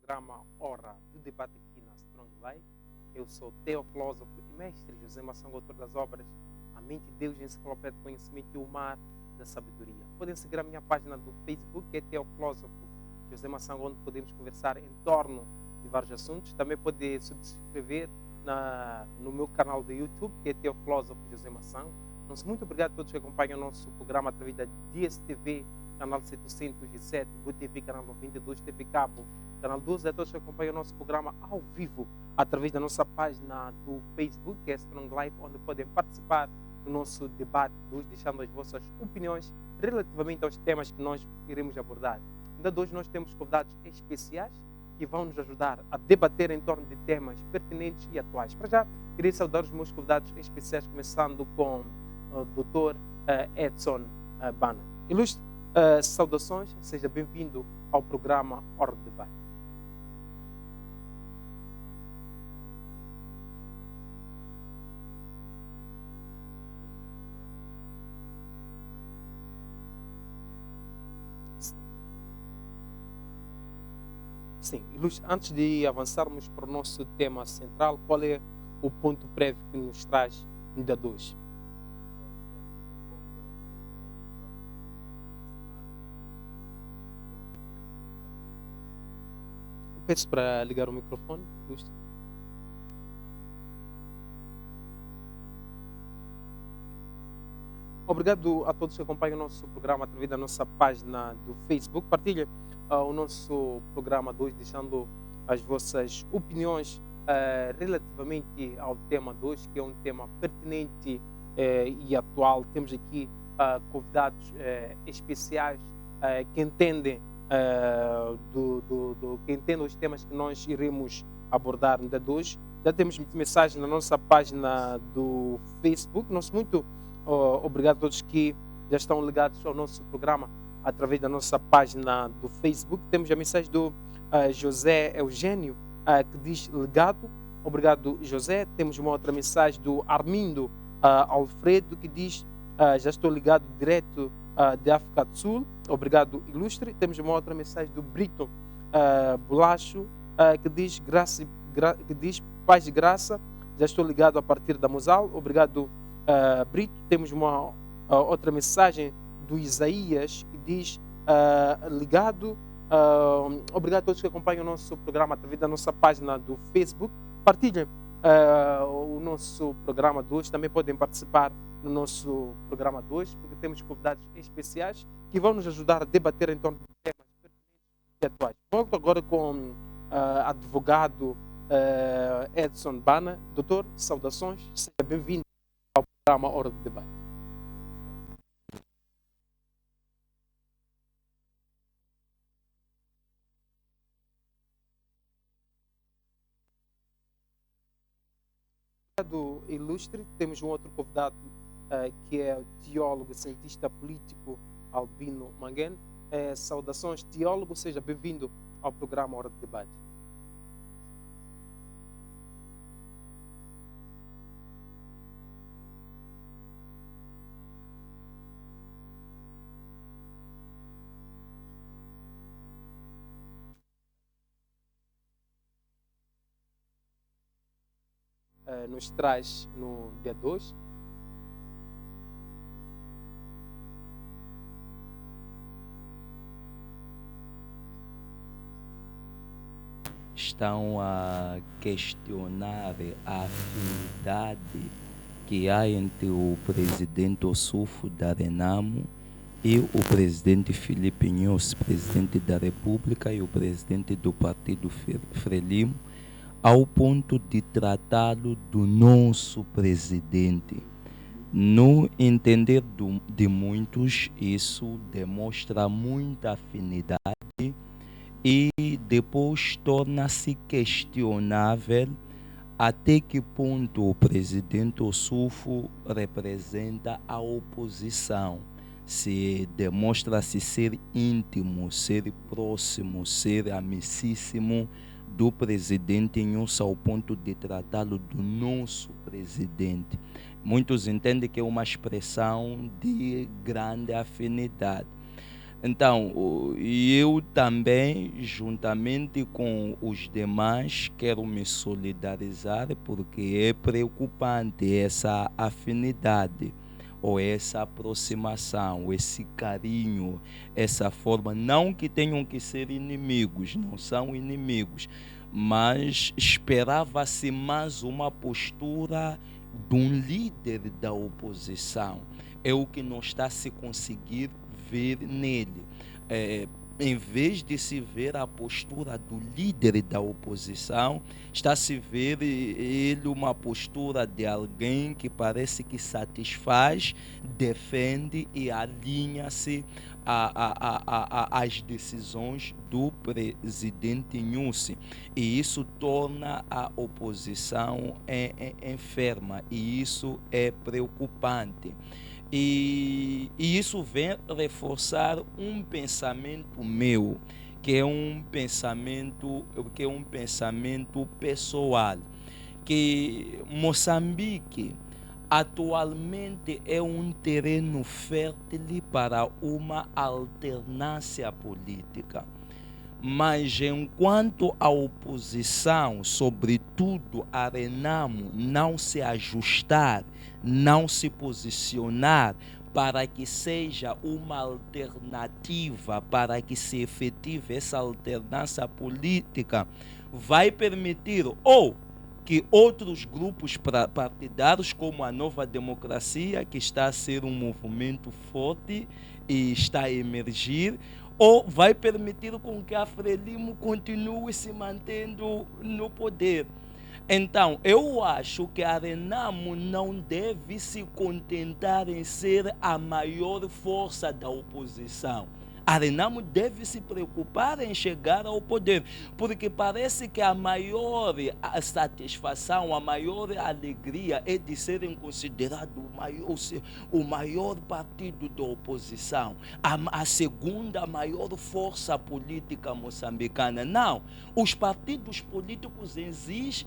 programa Hora do Debate aqui na Strong Life. Eu sou teofilósofo e mestre José Maçango, autor das obras A Mente de Deus, Enciclopédia do Conhecimento e o Mar da Sabedoria. Podem seguir a minha página do Facebook, que é teofilósofo José Maçango, onde podemos conversar em torno de vários assuntos. Também pode subscrever no meu canal do YouTube, que é teofilósofo José Maçango. Muito obrigado a todos que acompanham o nosso programa através da DSTV, canal 707, GoTV, canal 92, TV Cabo, canal 12, a todos que acompanham o nosso programa ao vivo, através da nossa página do Facebook, que é Strong Life, onde podem participar do nosso debate, deixando as vossas opiniões relativamente aos temas que nós iremos abordar. Ainda hoje nós temos convidados especiais que vão nos ajudar a debater em torno de temas pertinentes e atuais. Para já, queria saudar os meus convidados especiais, começando com o Dr. Edson Bana. Ilustre, saudações, seja bem-vindo ao programa Hora do Debate. Sim, ilustre, antes de avançarmos para o nosso tema central, qual é o ponto prévio que nos traz no dia 2? Peço para ligar o microfone, ilustre. Obrigado a todos que acompanham o nosso programa através da nossa página do Facebook. Partilhe o nosso programa de hoje, deixando as vossas opiniões relativamente ao tema de hoje, que é um tema pertinente e atual. Temos aqui convidados especiais que entendem que entendem os temas que nós iremos abordar no dia de hoje. Já temos mensagens na nossa página do Facebook. Muito obrigado a todos que já estão ligados ao nosso programa através da nossa página do Facebook. Temos a mensagem do José Eugênio, que diz legado. Obrigado, José. Temos uma outra mensagem do Armindo Alfredo, que diz já estou ligado direto de África do Sul. Obrigado, ilustre. Temos uma outra mensagem do Brito Bolacho, que diz que diz paz e graça. Já estou ligado a partir da Mosal. Obrigado, Brito. Temos uma outra mensagem do Isaías, que diz ligado. Obrigado a todos que acompanham o nosso programa através da nossa página do Facebook. Partilhem o nosso programa de hoje. Também podem participar no nosso programa de hoje, porque temos convidados especiais que vão nos ajudar a debater em torno de temas pertinentes e atuais. Volto agora com advogado Edson Bana. Doutor, saudações. Seja bem-vindo ao programa Hora do Debate. Do ilustre, temos um outro convidado que é o teólogo, cientista político Albino Manguén. Saudações, teólogo, seja bem-vindo ao programa Hora do Debate. Nos traz no dia 2. Estão a questionar a afinidade que há entre o presidente Ossufo da Renamo e o presidente Filipe Nyusi, presidente da República, e o presidente do Partido Frelimo, ao ponto de tratá-lo do nosso presidente. No entender de muitos, isso demonstra muita afinidade e depois torna-se questionável até que ponto o presidente Ossufo representa a oposição. Se demonstra-se ser íntimo, ser próximo, ser amicíssimo do presidente Nyusi ao ponto de tratá-lo do nosso presidente. Muitos entendem que é uma expressão de grande afinidade. Então, eu também, juntamente com os demais, quero me solidarizar, porque é preocupante essa afinidade, ou essa aproximação, esse carinho, essa forma. Não que tenham que ser inimigos, não são inimigos, mas esperava-se mais uma postura de um líder da oposição. É o que não está a se conseguir ver nele. Em vez de se ver a postura do líder da oposição, está a se ver ele uma postura de alguém que parece que satisfaz, defende e alinha-se às decisões do presidente Nyusi. E isso torna a oposição enferma, e isso é preocupante. E isso vem reforçar um pensamento meu, que é um pensamento pessoal, que Moçambique atualmente é um terreno fértil para uma alternância política. Mas enquanto a oposição, sobretudo a Renamo, não se ajustar, não se posicionar para que seja uma alternativa, para que se efetive essa alternância política, vai permitir ou que outros grupos partidários, como a Nova Democracia, que está a ser um movimento forte e está a emergir, ou vai permitir com que a Frelimo continue se mantendo no poder. Então, eu acho que a Renamo não deve se contentar em ser a maior força da oposição. A Renamo deve se preocupar em chegar ao poder, porque parece que a maior satisfação, a maior alegria é de serem considerados o maior partido da oposição, a segunda maior força política moçambicana. Não, os partidos políticos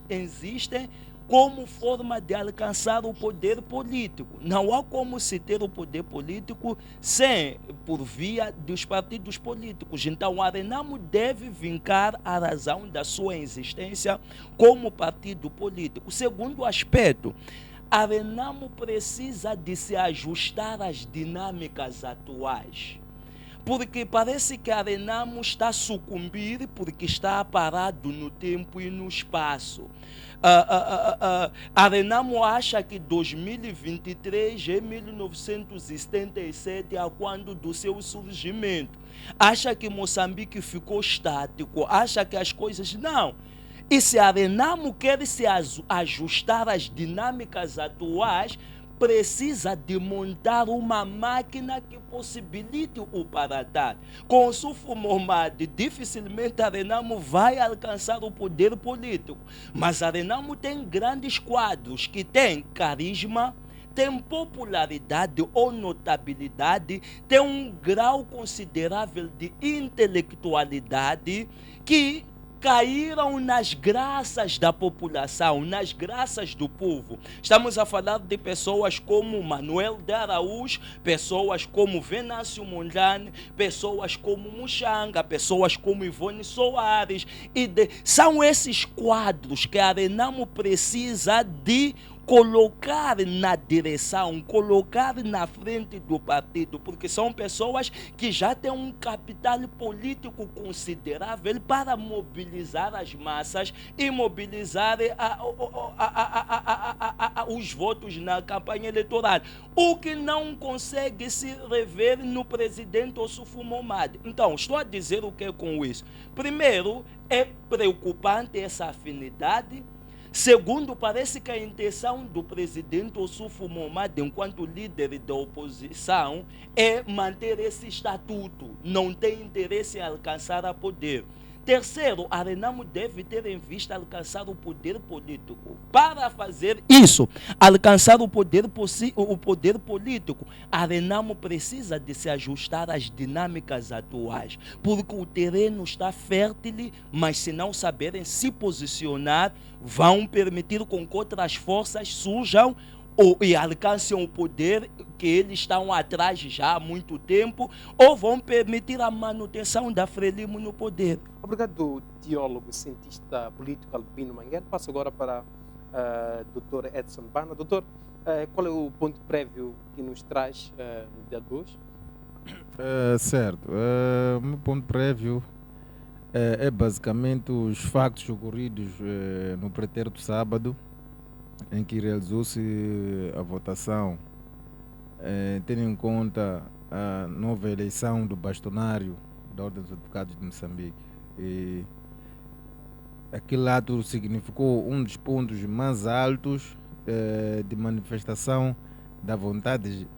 existem como forma de alcançar o poder político. Não há como se ter o poder político por via dos partidos políticos. Então, a Renamo deve vincar a razão da sua existência como partido político. Segundo aspecto, a Renamo precisa de se ajustar às dinâmicas atuais. Porque parece que a Renamo está a sucumbir porque está parado no tempo e no espaço. A Renamo acha que 2023 é 1977, a quando do seu surgimento. Acha que Moçambique ficou estático, acha que as coisas... Não. E se a Renamo quer se ajustar às dinâmicas atuais, precisa de montar uma máquina que possibilite o Paratá. Com o Sufo Momad, dificilmente a Renamo vai alcançar o poder político. Mas a Renamo tem grandes quadros que têm carisma, tem popularidade ou notabilidade, tem um grau considerável de intelectualidade que caíram nas graças da população, nas graças do povo. Estamos a falar de pessoas como Manuel de Araújo, pessoas como Venâncio Mondlane, pessoas como Muxanga, pessoas como Ivone Soares. São esses quadros que a Renamo precisa de colocar na direção, colocar na frente do partido, porque são pessoas que já têm um capital político considerável para mobilizar as massas e mobilizar os votos na campanha eleitoral, o que não consegue se rever no presidente Ossufo Momad. Então, estou a dizer o que com isso? Primeiro, é preocupante essa afinidade. Segundo, parece que a intenção do presidente Ossufo Momad, enquanto líder da oposição, é manter esse estatuto, não tem interesse em alcançar o poder. Terceiro, a Renamo deve ter em vista alcançar o poder político. Para fazer isso, alcançar o poder político, a Renamo precisa de se ajustar às dinâmicas atuais, porque o terreno está fértil, mas se não saberem se posicionar, vão permitir com que outras forças surjam e alcancem o poder que eles estão atrás já há muito tempo, ou vão permitir a manutenção da Frelimo no poder. Obrigado, teólogo, cientista político Albino Manguel. Passo agora para Dr. Edson Bana. Doutor, qual é o ponto prévio que nos traz no dia 2? Certo. O meu ponto prévio é basicamente os factos ocorridos no pretérito sábado, em que realizou-se a votação, tendo em conta a nova eleição do bastonário da Ordem dos Advogados de Moçambique. E aquele ato significou um dos pontos mais altos de manifestação da vontade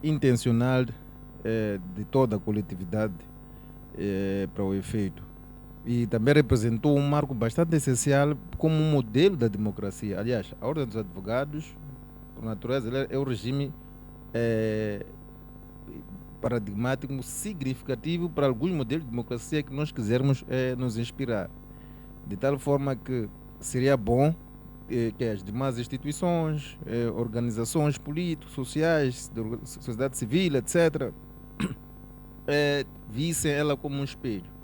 intencional de toda a coletividade para o efeito. E também representou um marco bastante essencial como um modelo da democracia. Aliás, a Ordem dos Advogados, por natureza, ela é o regime paradigmático significativo para alguns modelos de democracia que nós quisermos nos inspirar. De tal forma que seria bom que as demais instituições, organizações políticas, sociais, sociedade civil, etc., vissem ela como um espelho.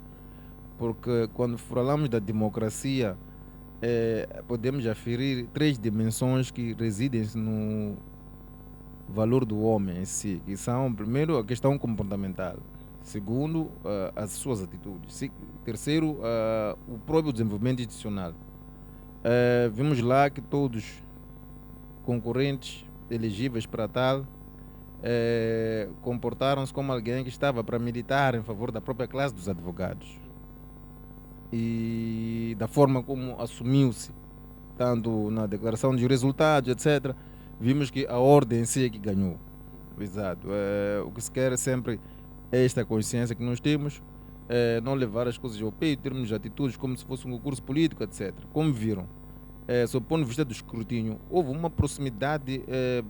Porque quando falamos da democracia, podemos aferir 3 dimensões que residem no valor do homem em si, que são, primeiro, a questão comportamental, segundo, as suas atitudes, terceiro, o próprio desenvolvimento institucional. Vimos lá que todos concorrentes elegíveis para tal comportaram-se como alguém que estava para militar em favor da própria classe dos advogados. E da forma como assumiu-se, tanto na declaração de resultados, etc., vimos que a ordem em si é que ganhou. Exato. O que se quer é sempre esta consciência que nós temos, não levar as coisas ao peito, termos atitudes como se fosse um concurso político, etc. Como viram, sob o ponto de vista do escrutínio, houve uma proximidade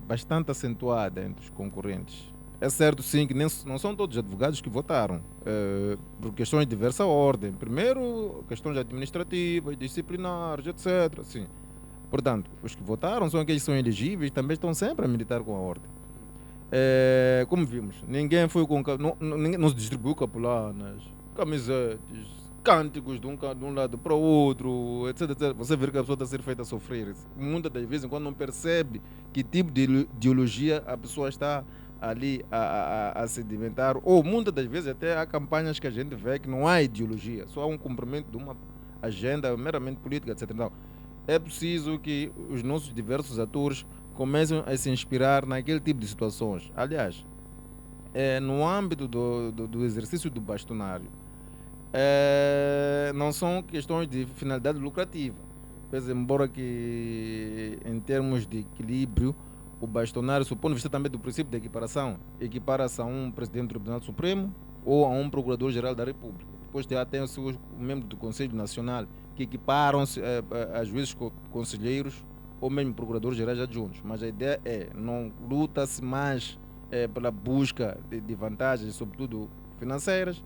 bastante acentuada entre os concorrentes. É certo, sim, que não são todos os advogados que votaram, por questões de diversa ordem. Primeiro, questões administrativas, disciplinares, etc. Sim. Portanto, os que votaram são aqueles que são elegíveis, também estão sempre a militar com a ordem. Como vimos, ninguém foi com. Não se distribuiu capulanas, camisetes, cânticos de um lado para o outro, etc, etc. Você vê que a pessoa está a ser feita a sofrer. Muitas das vezes, quando não percebe que tipo de ideologia a pessoa está ali a sedimentar, ou muitas das vezes até há campanhas que a gente vê que não há ideologia, só há um cumprimento de uma agenda meramente política, etc. Então, é preciso que os nossos diversos atores comecem a se inspirar naquele tipo de situações. Aliás, no âmbito do exercício do bastonário, não são questões de finalidade lucrativa, pois embora que em termos de equilíbrio o bastonário, do ponto de vista também do princípio de equiparação, equipara-se a um presidente do Tribunal Supremo ou a um procurador-geral da República. Depois tem o seu membro do Conselho Nacional, que equiparam-se a juízes conselheiros ou mesmo procuradores-gerais adjuntos. Mas a ideia não luta-se mais pela busca de vantagens, sobretudo financeiras,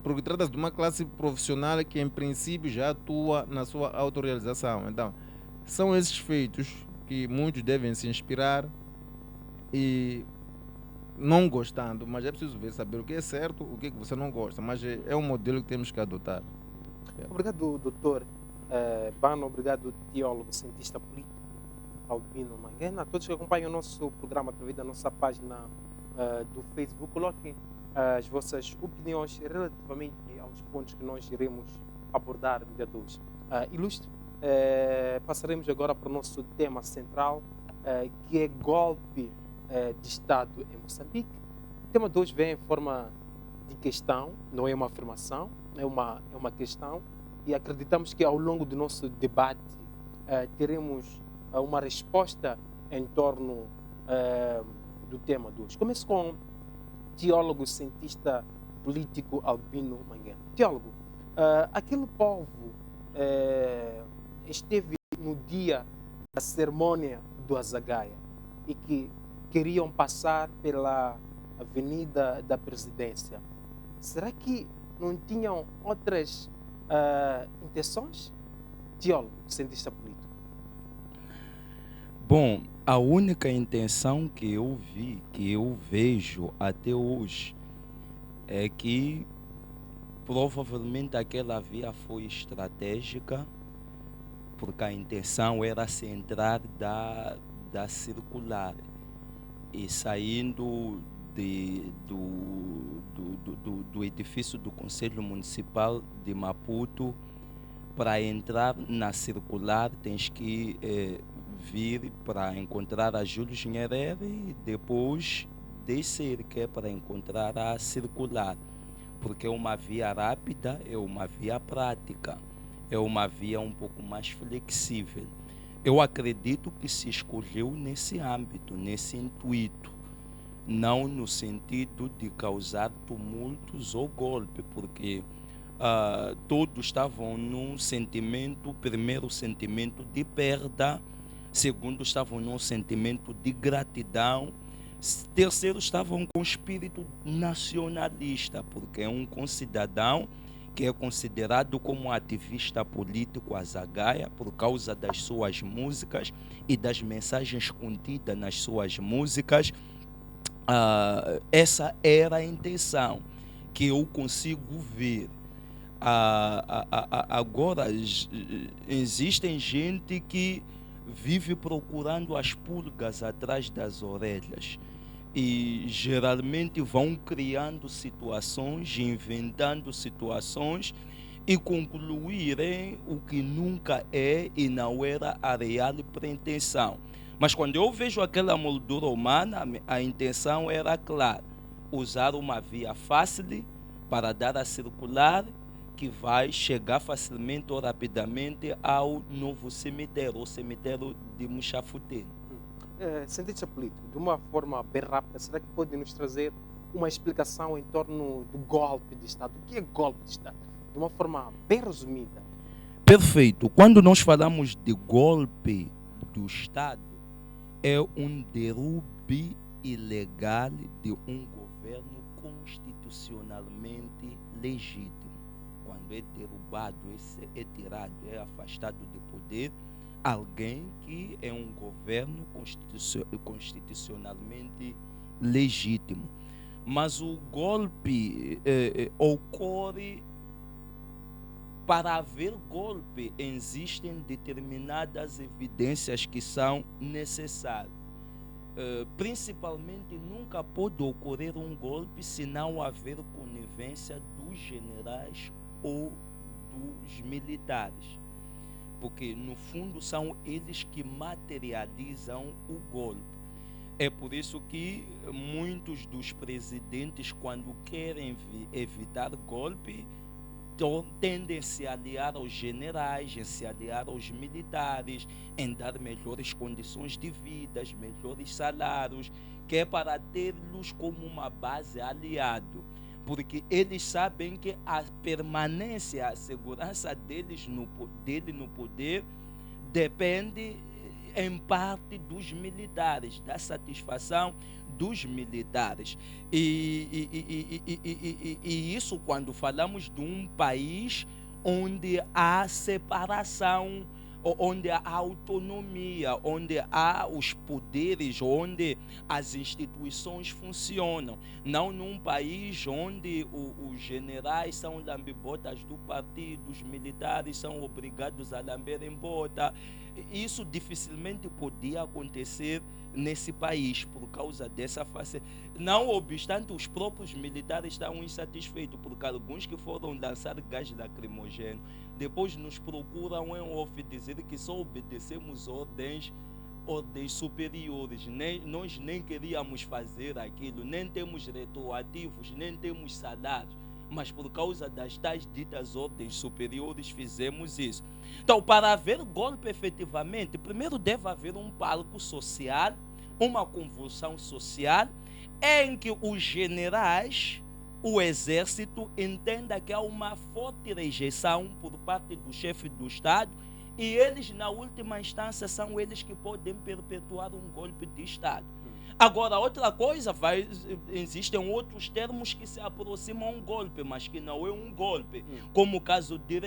porque trata-se de uma classe profissional que, em princípio, já atua na sua autorrealização. Então, são esses feitos que muitos devem se inspirar e, não gostando, mas é preciso saber o que é certo, o que é que você não gosta, mas é um modelo que temos que adotar. Obrigado, doutor Bano, obrigado, teólogo, cientista político Albino Manguel. A todos que acompanham o nosso programa através da nossa página do Facebook, coloquem as vossas opiniões relativamente aos pontos que nós iremos abordar no dia 2. Ilustre, passaremos agora para o nosso tema central, que é golpe de Estado em Moçambique. O tema 2 vem em forma de questão, não é uma afirmação, é uma questão, e acreditamos que ao longo do nosso debate teremos uma resposta em torno do tema 2. Começo com o teólogo, cientista político Albino Manguel. Teólogo, aquele povo esteve no dia da cerimônia do Azagaia e que queriam passar pela Avenida da Presidência. Será que não tinham outras intenções? Teólogo, cientista político. Bom, a única intenção que eu vi, que eu vejo até hoje, é que provavelmente aquela via foi estratégica, porque a intenção era se entrar da circular e saindo do edifício do Conselho Municipal de Maputo. Para entrar na circular tens que vir para encontrar a Júlio Nyerere e depois descer, que é para encontrar a circular, porque é uma via rápida, é uma via prática, é uma via um pouco mais flexível. Eu acredito que se escolheu nesse âmbito, nesse intuito, não no sentido de causar tumultos ou golpe, porque todos estavam num sentimento, primeiro sentimento de perda, segundo estavam num sentimento de gratidão, terceiro estavam com espírito nacionalista, porque é um concidadão que é considerado como ativista político azagaia por causa das suas músicas e das mensagens contidas nas suas músicas. Essa era a intenção que eu consigo ver. Agora existem gente que vive procurando as pulgas atrás das orelhas e geralmente vão criando situações, inventando situações e concluírem o que nunca é e não era a real pretensão. Mas quando eu vejo aquela moldura humana, a intenção era clara: usar uma via fácil para dar a circular, que vai chegar facilmente ou rapidamente ao novo cemitério, o cemitério de Muxafute. Cientista político, de uma forma bem rápida, será que pode nos trazer uma explicação em torno do golpe de Estado? O que é golpe de Estado? De uma forma bem resumida. Perfeito. Quando nós falamos de golpe do Estado, é um derrube ilegal de um governo constitucionalmente legítimo. Quando é derrubado, é tirado, é afastado do poder alguém que é um governo constitucionalmente legítimo. Mas o golpe ocorre. Para haver golpe, existem determinadas evidências que são necessárias. Principalmente, nunca pode ocorrer um golpe se não haver conivência dos generais ou dos militares, porque no fundo são eles que materializam o golpe. É por isso que muitos dos presidentes, quando querem evitar golpe, tendem a se aliar aos generais, a se aliar aos militares, em dar melhores condições de vida, melhores salários, que é para tê-los como uma base aliado, porque eles sabem que a permanência, a segurança dele no poder depende em parte dos militares, da satisfação dos militares. E isso quando falamos de um país onde há separação, onde há autonomia, onde há os poderes, onde as instituições funcionam. Não num país onde os generais são lambibotas do partido, os militares são obrigados a lamberem bota. Isso dificilmente podia acontecer nesse país por causa dessa face. Não obstante, os próprios militares estão insatisfeitos, porque alguns que foram lançar gás lacrimogêneo depois nos procuram em off dizer que só obedecemos ordens superiores, nós nem queríamos fazer aquilo, nem temos retroativos, nem temos salários, mas por causa das tais ditas ordens superiores fizemos isso. Então, para haver golpe efetivamente, primeiro deve haver um palco social, uma convulsão social, em que os generais, o exército, entenda que há uma forte rejeição por parte do chefe do Estado, e eles, na última instância, são eles que podem perpetuar um golpe de Estado. Agora, outra coisa, existem outros termos que se aproximam a um golpe, mas que não é um golpe, como o caso de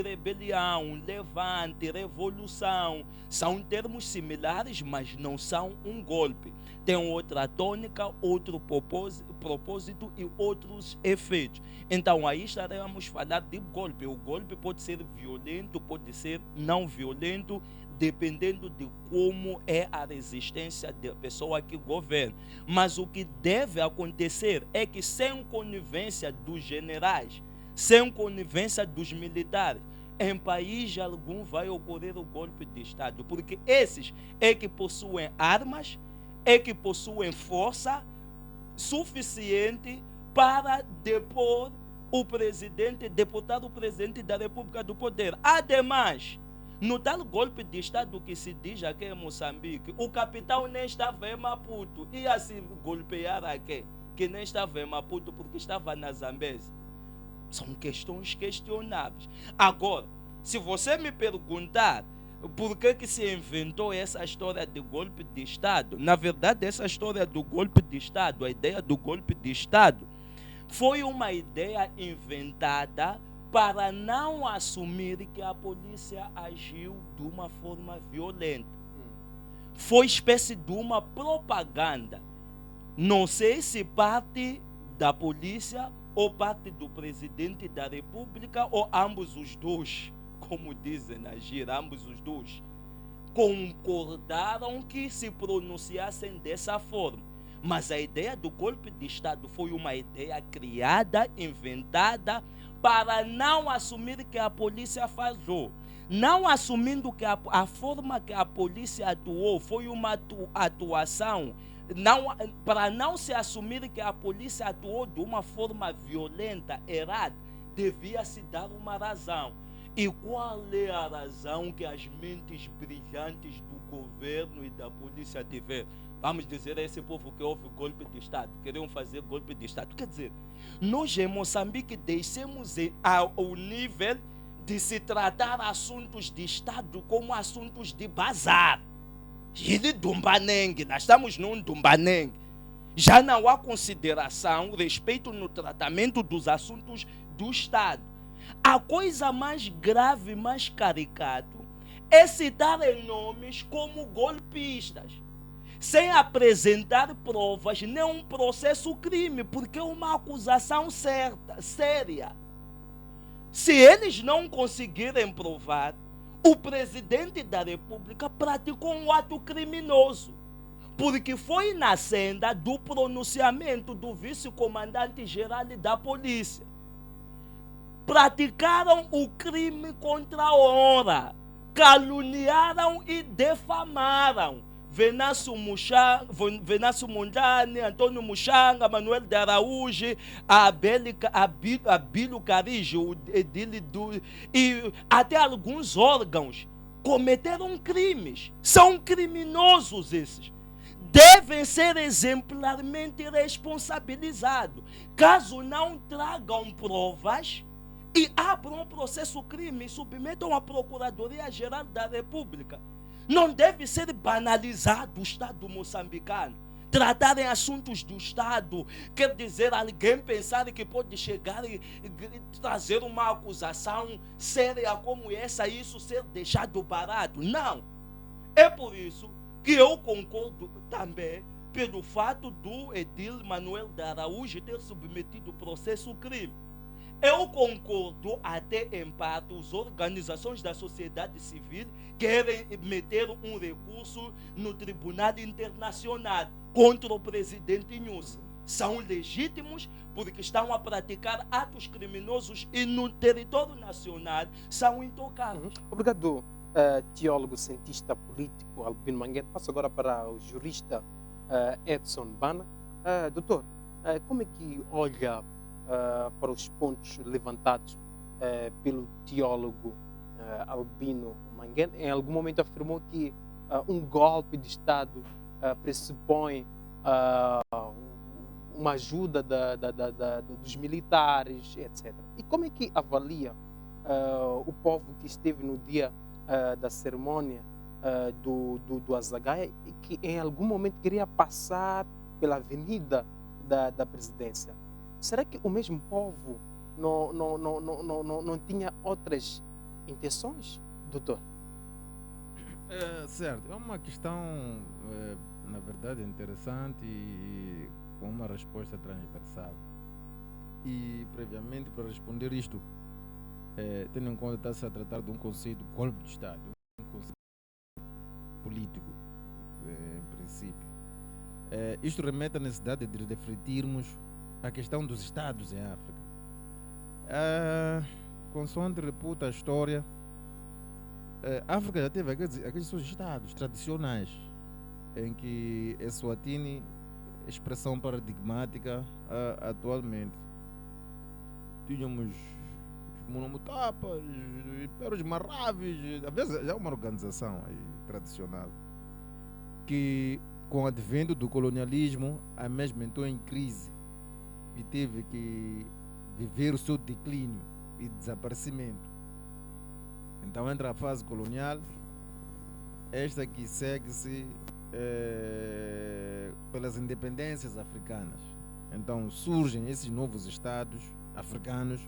rebelião, levante, revolução. São termos similares, mas não são um golpe. Tem outra tônica, outro propósito e outros efeitos. Então, aí estaremos a falar de golpe. O golpe pode ser violento, pode ser não violento, dependendo de como é a resistência da pessoa que governa. Mas o que deve acontecer é que, sem conivência dos generais, sem conivência dos militares, em país algum vai ocorrer o golpe de Estado, porque esses é que possuem armas, é que possuem força suficiente para deportar o presidente da República do poder. Ademais, no tal golpe de Estado que se diz aqui em Moçambique, o capitão nem estava em Maputo. Ia se golpear aqui, que nem estava em Maputo porque estava na Zambésia. São questões questionáveis. Agora, se você me perguntar por que se inventou essa história de golpe de Estado, na verdade, essa história do golpe de Estado, a ideia do golpe de Estado, foi uma ideia inventada para não assumir que a polícia agiu de uma forma violenta. Foi espécie de uma propaganda. Não sei se parte da polícia ou parte do presidente da República ou ambos os dois, como dizem na gira, ambos os dois, concordaram que se pronunciassem dessa forma. Mas a ideia do golpe de Estado foi uma ideia criada, inventada, para não assumir que a polícia falhou. Não assumindo que a forma que a polícia atuou foi uma atuação, para não se assumir que a polícia atuou de uma forma violenta, errada, devia se dar uma razão. E qual é a razão que as mentes brilhantes do governo e da polícia tiveram? Vamos dizer a esse povo que houve golpe de Estado, queriam fazer golpe de Estado. Quer dizer, nós em Moçambique deixamos ao nível de se tratar assuntos de Estado como assuntos de bazar. E de Dumbanengue, nós estamos num Dumbanengue. Já não há consideração, respeito no tratamento dos assuntos do Estado. A coisa mais grave, mais caricato, é citarem nomes como golpistas, sem apresentar provas, nem um processo crime, porque é uma acusação séria. Se eles não conseguirem provar, o presidente da República praticou um ato criminoso, porque foi na senda do pronunciamento do vice-comandante-geral da polícia. Praticaram o crime contra a honra, caluniaram e defamaram Venâncio Mondlane, Antônio Muxanga, Manuel de Araújo, Abílio Carijo, e até alguns órgãos cometeram crimes. São criminosos esses. Devem ser exemplarmente responsabilizados. Caso não tragam provas e abram um processo crime e submetam à Procuradoria-Geral da República. Não deve ser banalizado o Estado moçambicano. Tratarem assuntos do Estado, quer dizer, alguém pensar que pode chegar e trazer uma acusação séria como essa e isso ser deixado barato. Não. É por isso que eu concordo também pelo fato do edil Manuel de Araújo ter submetido o processo crime. Eu concordo até em parte, as organizações da sociedade civil querem meter um recurso no Tribunal Internacional contra o presidente Nyusi. São legítimos porque estão a praticar atos criminosos e no território nacional são intocáveis. Obrigado, teólogo, cientista político Albino Manguete. Passo agora para o jurista Edson Bana. Doutor, como é que olha para os pontos levantados pelo teólogo Albino Manguete? Em algum momento afirmou que um golpe de Estado pressupõe uma ajuda dos militares, etc. E como é que avalia o povo que esteve no dia da cerimônia do Azagaia e que em algum momento queria passar pela avenida da presidência. Será que o mesmo povo não tinha outras intenções, doutor? Certo, é uma questão, na verdade, interessante e com uma resposta transversal. E, previamente, para responder isto, tendo em conta que está-se a tratar de um conceito de golpe de Estado, um conceito político, em princípio. Isto remete à necessidade de refletirmos a questão dos Estados em África. Consoante reputa a história, a África já teve aqueles seus Estados tradicionais, em que Eswatini, expressão paradigmática atualmente. Tínhamos os Monomutapas, Impérios Marraves, às vezes já é uma organização aí, tradicional, que com o advento do colonialismo, a mesma entrou em crise e teve que viver o seu declínio e desaparecimento. Então entra a fase colonial, esta que segue-se pelas independências africanas. Então surgem esses novos estados africanos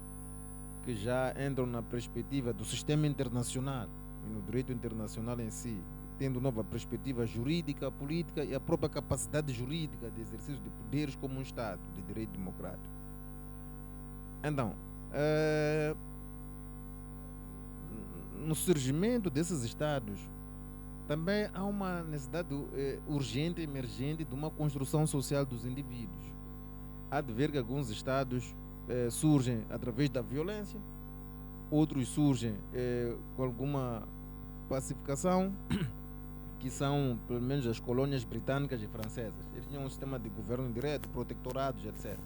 que já entram na perspectiva do sistema internacional e no direito internacional em si, tendo nova perspectiva jurídica, política e a própria capacidade jurídica de exercício de poderes como um Estado de direito democrático. Então, no surgimento desses Estados, também há uma necessidade urgente, emergente, de uma construção social dos indivíduos. Há de ver que alguns Estados surgem através da violência, outros surgem com alguma pacificação, que são pelo menos as colônias britânicas e francesas. Eles tinham um sistema de governo indireto, protectorados, etc.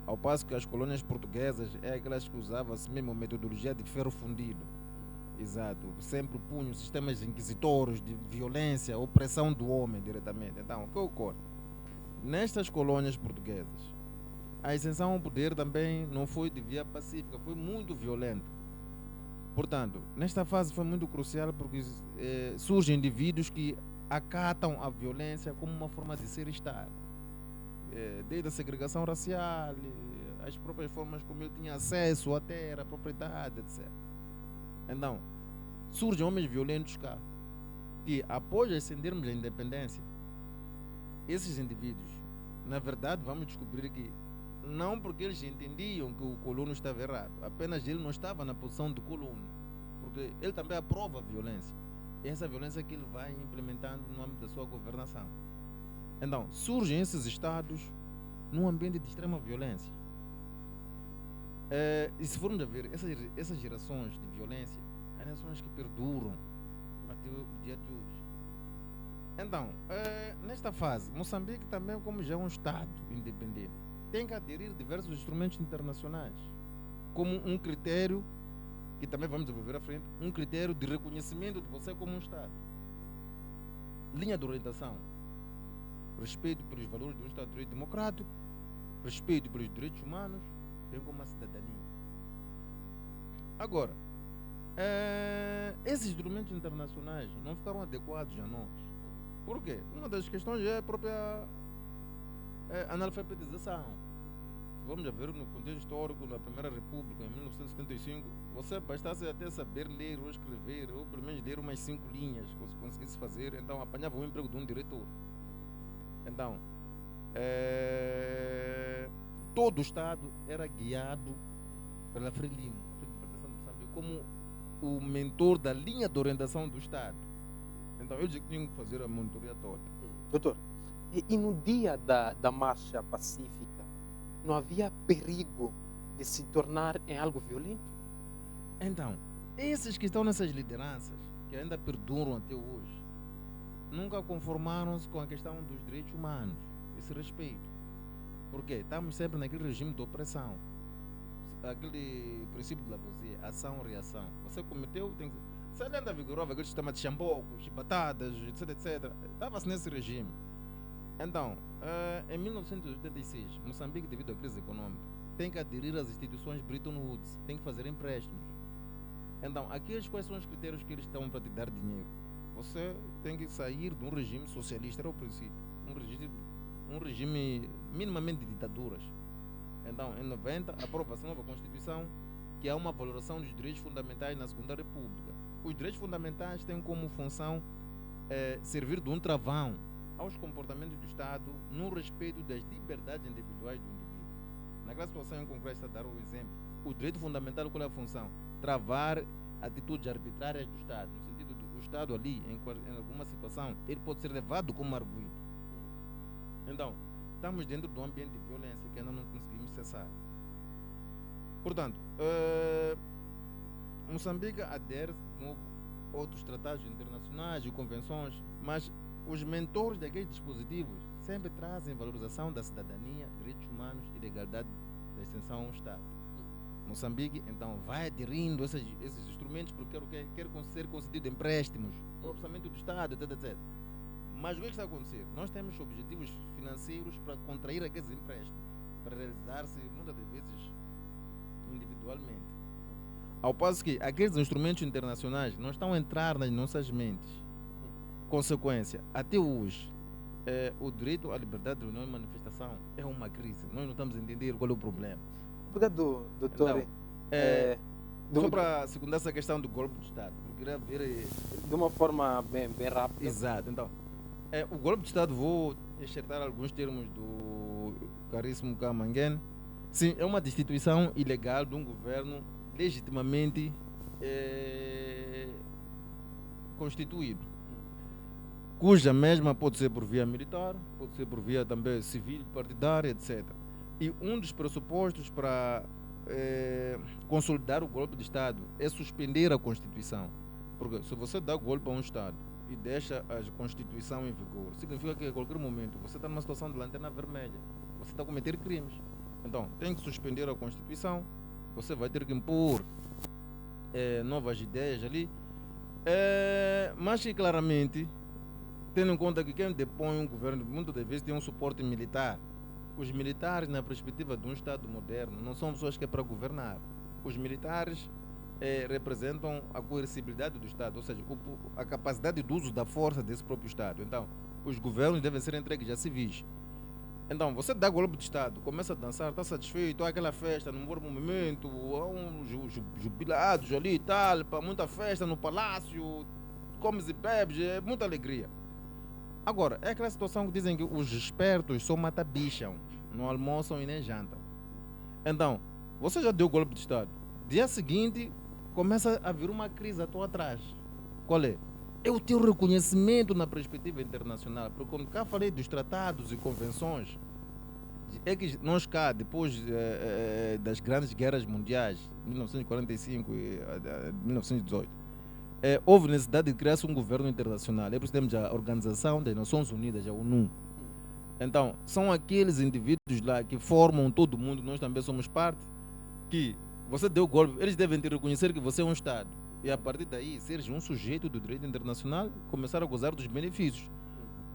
Ao passo que as colônias portuguesas é aquelas que usavam-se mesmo a metodologia de ferro fundido. Exato. Sempre punham sistemas inquisitórios de violência, opressão do homem diretamente. Então, o que ocorre? Nestas colônias portuguesas, a ascensão ao poder também não foi de via pacífica, foi muito violenta. Portanto, nesta fase foi muito crucial porque surgem indivíduos que acatam a violência como uma forma de ser Estado. Desde a segregação racial, as próprias formas como ele tinha acesso à terra, à propriedade, etc. Então, surgem homens violentos cá, que após ascendermos a independência, esses indivíduos, na verdade, vamos descobrir que não porque eles entendiam que o colono estava errado, apenas ele não estava na posição do colono, porque ele também aprova a violência. E essa violência que ele vai implementando no âmbito da sua governação. Então, surgem esses estados num ambiente de extrema violência. E se formos a ver, essas gerações de violência, as gerações que perduram até o dia de hoje. Então, nesta fase, Moçambique também, como já é um Estado independente, tem que aderir a diversos instrumentos internacionais, como um critério, que também vamos desenvolver à frente, um critério de reconhecimento de você como um Estado. Linha de orientação: respeito pelos valores de um Estado de direito democrático, respeito pelos direitos humanos, bem como a cidadania. Agora, esses instrumentos internacionais não ficaram adequados a nós. Por quê? Uma das questões é a própria analfabetização. Se vamos a ver no contexto histórico da Primeira República, em 1975, você bastasse até saber ler ou escrever, ou pelo menos ler umas 5 linhas, que você conseguisse fazer, então apanhava o emprego de um diretor. Então, todo o Estado era guiado pela Frelimo, como o mentor da linha de orientação do Estado. Então, eles tinham que fazer a monitoria toda. Doutor, e no dia da marcha pacífica, não havia perigo de se tornar em algo violento? Então, esses que estão nessas lideranças, que ainda perduram até hoje, nunca conformaram-se com a questão dos direitos humanos, esse respeito. Porque estamos sempre naquele regime de opressão, aquele princípio de Lavoisier, ação-reação. Você cometeu, tem que... Se ainda vigorava aquele sistema de chambocos, chibatadas, etc, etc, estava-se nesse regime. Então, em 1986, Moçambique, devido à crise econômica, tem que aderir às instituições Bretton Woods, tem que fazer empréstimos. Então, aqui quais são os critérios que eles estão para te dar dinheiro? você tem que sair de um regime socialista, era o princípio. Um regime minimamente de ditaduras. Então, em 90, aprova-se a nova Constituição, que há uma valoração dos direitos fundamentais na Segunda República. Os direitos fundamentais têm como função servir de um travão aos comportamentos do Estado no respeito das liberdades individuais do indivíduo. Naquela situação em concreto, está a dar um exemplo. O direito fundamental, qual é a função? Travar atitudes arbitrárias do Estado, no sentido do Estado ali, em alguma situação, ele pode ser levado como arguido. Então, estamos dentro de um ambiente de violência que ainda não conseguimos cessar. Portanto, Moçambique adere a outros tratados internacionais e convenções, mas os mentores daqueles dispositivos sempre trazem valorização da cidadania, direitos humanos e legalidade da extensão ao Estado. Moçambique, então, vai aderindo a esses instrumentos porque quer ser concedido empréstimos para o orçamento do Estado, etc. Mas o que está a acontecer? Nós temos objetivos financeiros para contrair aqueles empréstimos, para realizar-se, muitas das vezes, individualmente. Ao passo que aqueles instrumentos internacionais não estão a entrar nas nossas mentes. Consequência, até hoje, o direito à liberdade de reunião e manifestação é uma crise. Nós não estamos a entender qual é o problema. Obrigado, doutor. Então, só para secundar essa questão do golpe de Estado, eu queria ver... De uma forma bem rápida. Exato. Então, o golpe de Estado, vou enxertar alguns termos do caríssimo Kamangen. Sim, é uma destituição ilegal de um governo legitimamente constituído, cuja mesma pode ser por via militar, pode ser por via também civil, partidária, etc. E um dos pressupostos para consolidar o golpe de Estado é suspender a Constituição. Porque se você dá golpe a um Estado e deixa a Constituição em vigor, significa que a qualquer momento você está numa situação de lanterna vermelha, você está a cometer crimes. Então, tem que suspender a Constituição, você vai ter que impor novas ideias ali, mas que claramente, tendo em conta que quem depõe um governo, muitas das vezes tem um suporte militar. Os militares, na perspectiva de um Estado moderno, não são pessoas que é para governar. Os militares representam a coercibilidade do Estado, ou seja, a capacidade de uso da força desse próprio Estado. Então, os governos devem ser entregues a civis. Então, você dá golpe de Estado, começa a dançar, está satisfeito, há aquela festa, num bom momento, há uns jubilados ali e tal, para muita festa no palácio, comes e bebes, é muita alegria. Agora, é aquela situação que dizem que os espertos só mata-bicham, não almoçam e nem jantam. Então, você já deu golpe de Estado. Dia seguinte, começa a vir uma crise à tua atrás. Qual é? É o teu reconhecimento na perspectiva internacional. Porque quando cá falei dos tratados e convenções, é que nós cá, depois das grandes guerras mundiais, 1945 e 1918, houve necessidade de criar um governo internacional. É por isso que temos a Organização das Nações Unidas, a ONU. Então, são aqueles indivíduos lá que formam todo mundo, nós também somos parte, que você deu golpe, eles devem te reconhecer que você é um Estado. E a partir daí, seres um sujeito do direito internacional, começar a gozar dos benefícios.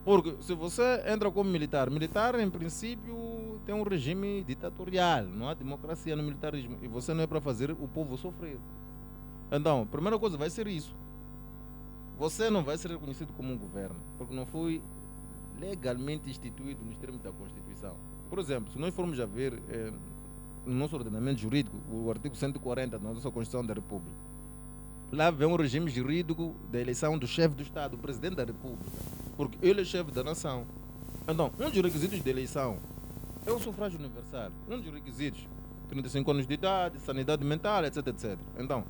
Porque se você entra como militar, militar em princípio tem um regime ditatorial, não há democracia no militarismo. E você não é para fazer o povo sofrer. Então, a primeira coisa vai ser isso. Você não vai ser reconhecido como um governo, porque não foi legalmente instituído nos termos da Constituição. Por exemplo, se nós formos a ver no nosso ordenamento jurídico, o artigo 140 da nossa Constituição da República, lá vem um regime jurídico da eleição do chefe do Estado, o presidente da República, porque ele é chefe da nação. Então, um dos requisitos de eleição é o sufrágio universal. Um dos requisitos, 35 anos de idade, sanidade mental, etc, etc. Então,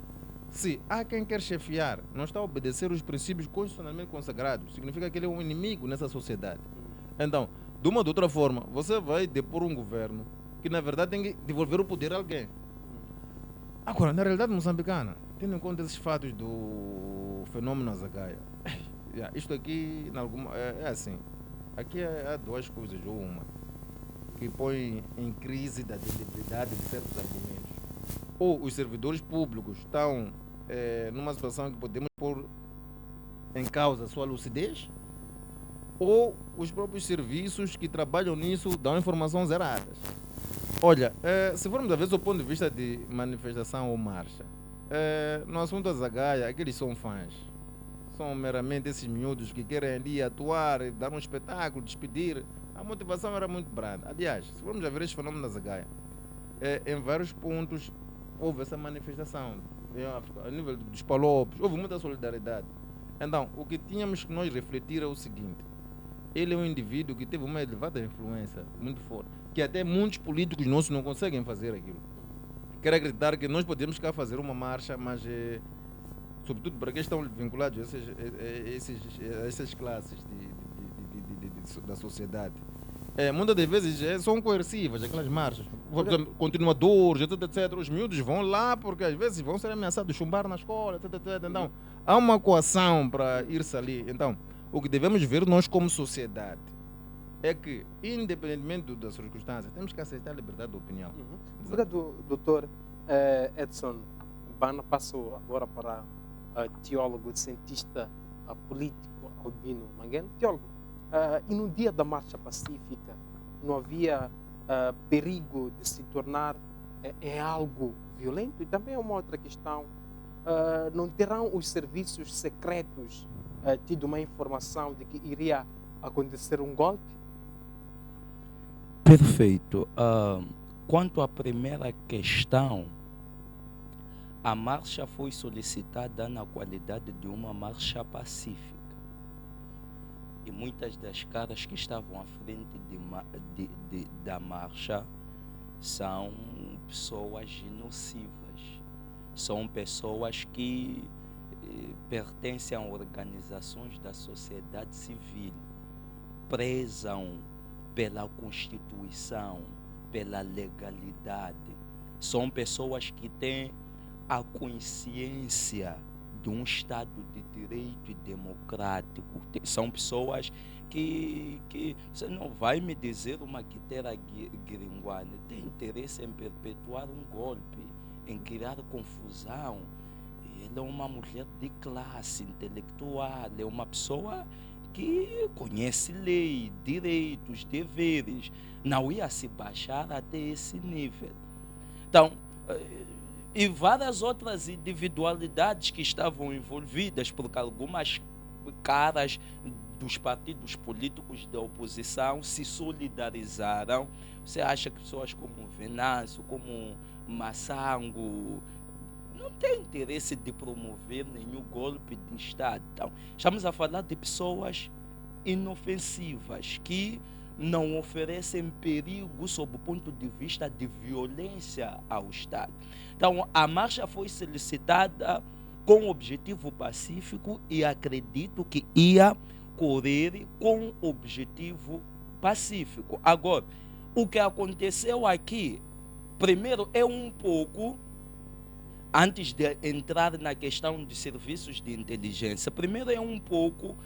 se há quem quer chefiar, não está a obedecer os princípios constitucionalmente consagrados, significa que ele é um inimigo nessa sociedade. Então, de uma ou de outra forma, você vai depor um governo que, na verdade, tem que devolver o poder a alguém. Agora, na realidade moçambicana, tendo em conta esses fatos do fenômeno Azagaia, isto aqui é assim, aqui há duas coisas, ou uma, que põe em crise da credibilidade de certos argumentos. Ou os servidores públicos estão numa situação que podemos pôr em causa a sua lucidez, ou os próprios serviços que trabalham nisso dão informações erradas. Olha, se formos a ver do ponto de vista de manifestação ou marcha, no assunto da Zagaia, aqueles são fãs. são meramente esses miúdos que querem ali atuar, dar um espetáculo, despedir. A motivação era muito branda. Aliás, se formos a ver este fenômeno da Zagaia, em vários pontos houve essa manifestação. A nível dos palopes, houve muita solidariedade. Então, o que tínhamos que nós refletir é o seguinte: ele é um indivíduo que teve uma elevada influência muito forte, que até muitos políticos nossos não conseguem fazer aquilo. Quero acreditar que nós podemos cá fazer uma marcha, mas sobretudo para quem estão vinculados a essas classes da sociedade. Muitas das vezes são coercivas aquelas marchas. Continuadores, etc. Os miúdos vão lá porque às vezes vão ser ameaçados de chumbar na escola, etc. Então, há uma coação para ir-se ali. Então, o que devemos ver nós como sociedade é que, independentemente das circunstâncias, temos que aceitar a liberdade de opinião. Obrigado, doutor Edson Bana. Passo agora para teólogo, cientista político Albino Mangueno. Teólogo, e no dia da marcha pacífica não havia perigo de se tornar algo violento? E também uma outra questão, não terão os serviços secretos tido uma informação de que iria acontecer um golpe? Perfeito. Quanto à primeira questão, a marcha foi solicitada na qualidade de uma marcha pacífica. E muitas das caras que estavam à frente da marcha são pessoas nocivas. São pessoas que pertencem a organizações da sociedade civil, prezam pela Constituição, pela legalidade. São pessoas que têm a consciência de um Estado de direito e democrático. São pessoas que você não vai me dizer uma Quitera Gringuane tem interesse em perpetuar um golpe, em criar confusão. Ela é uma mulher de classe intelectual, é uma pessoa que conhece lei, direitos, deveres. Não ia se baixar até esse nível. Então, e várias outras individualidades que estavam envolvidas, porque algumas caras dos partidos políticos da oposição se solidarizaram. Você acha que pessoas como Venâncio, como Massango, não tem interesse de promover nenhum golpe de Estado? Então, estamos a falar de pessoas inofensivas que não oferecem perigo sob o ponto de vista de violência ao Estado. Então, a marcha foi solicitada com objetivo pacífico e acredito que ia correr com objetivo pacífico. Agora, o que aconteceu aqui, primeiro, é um pouco, antes de entrar na questão de serviços de inteligência, primeiro é um pouco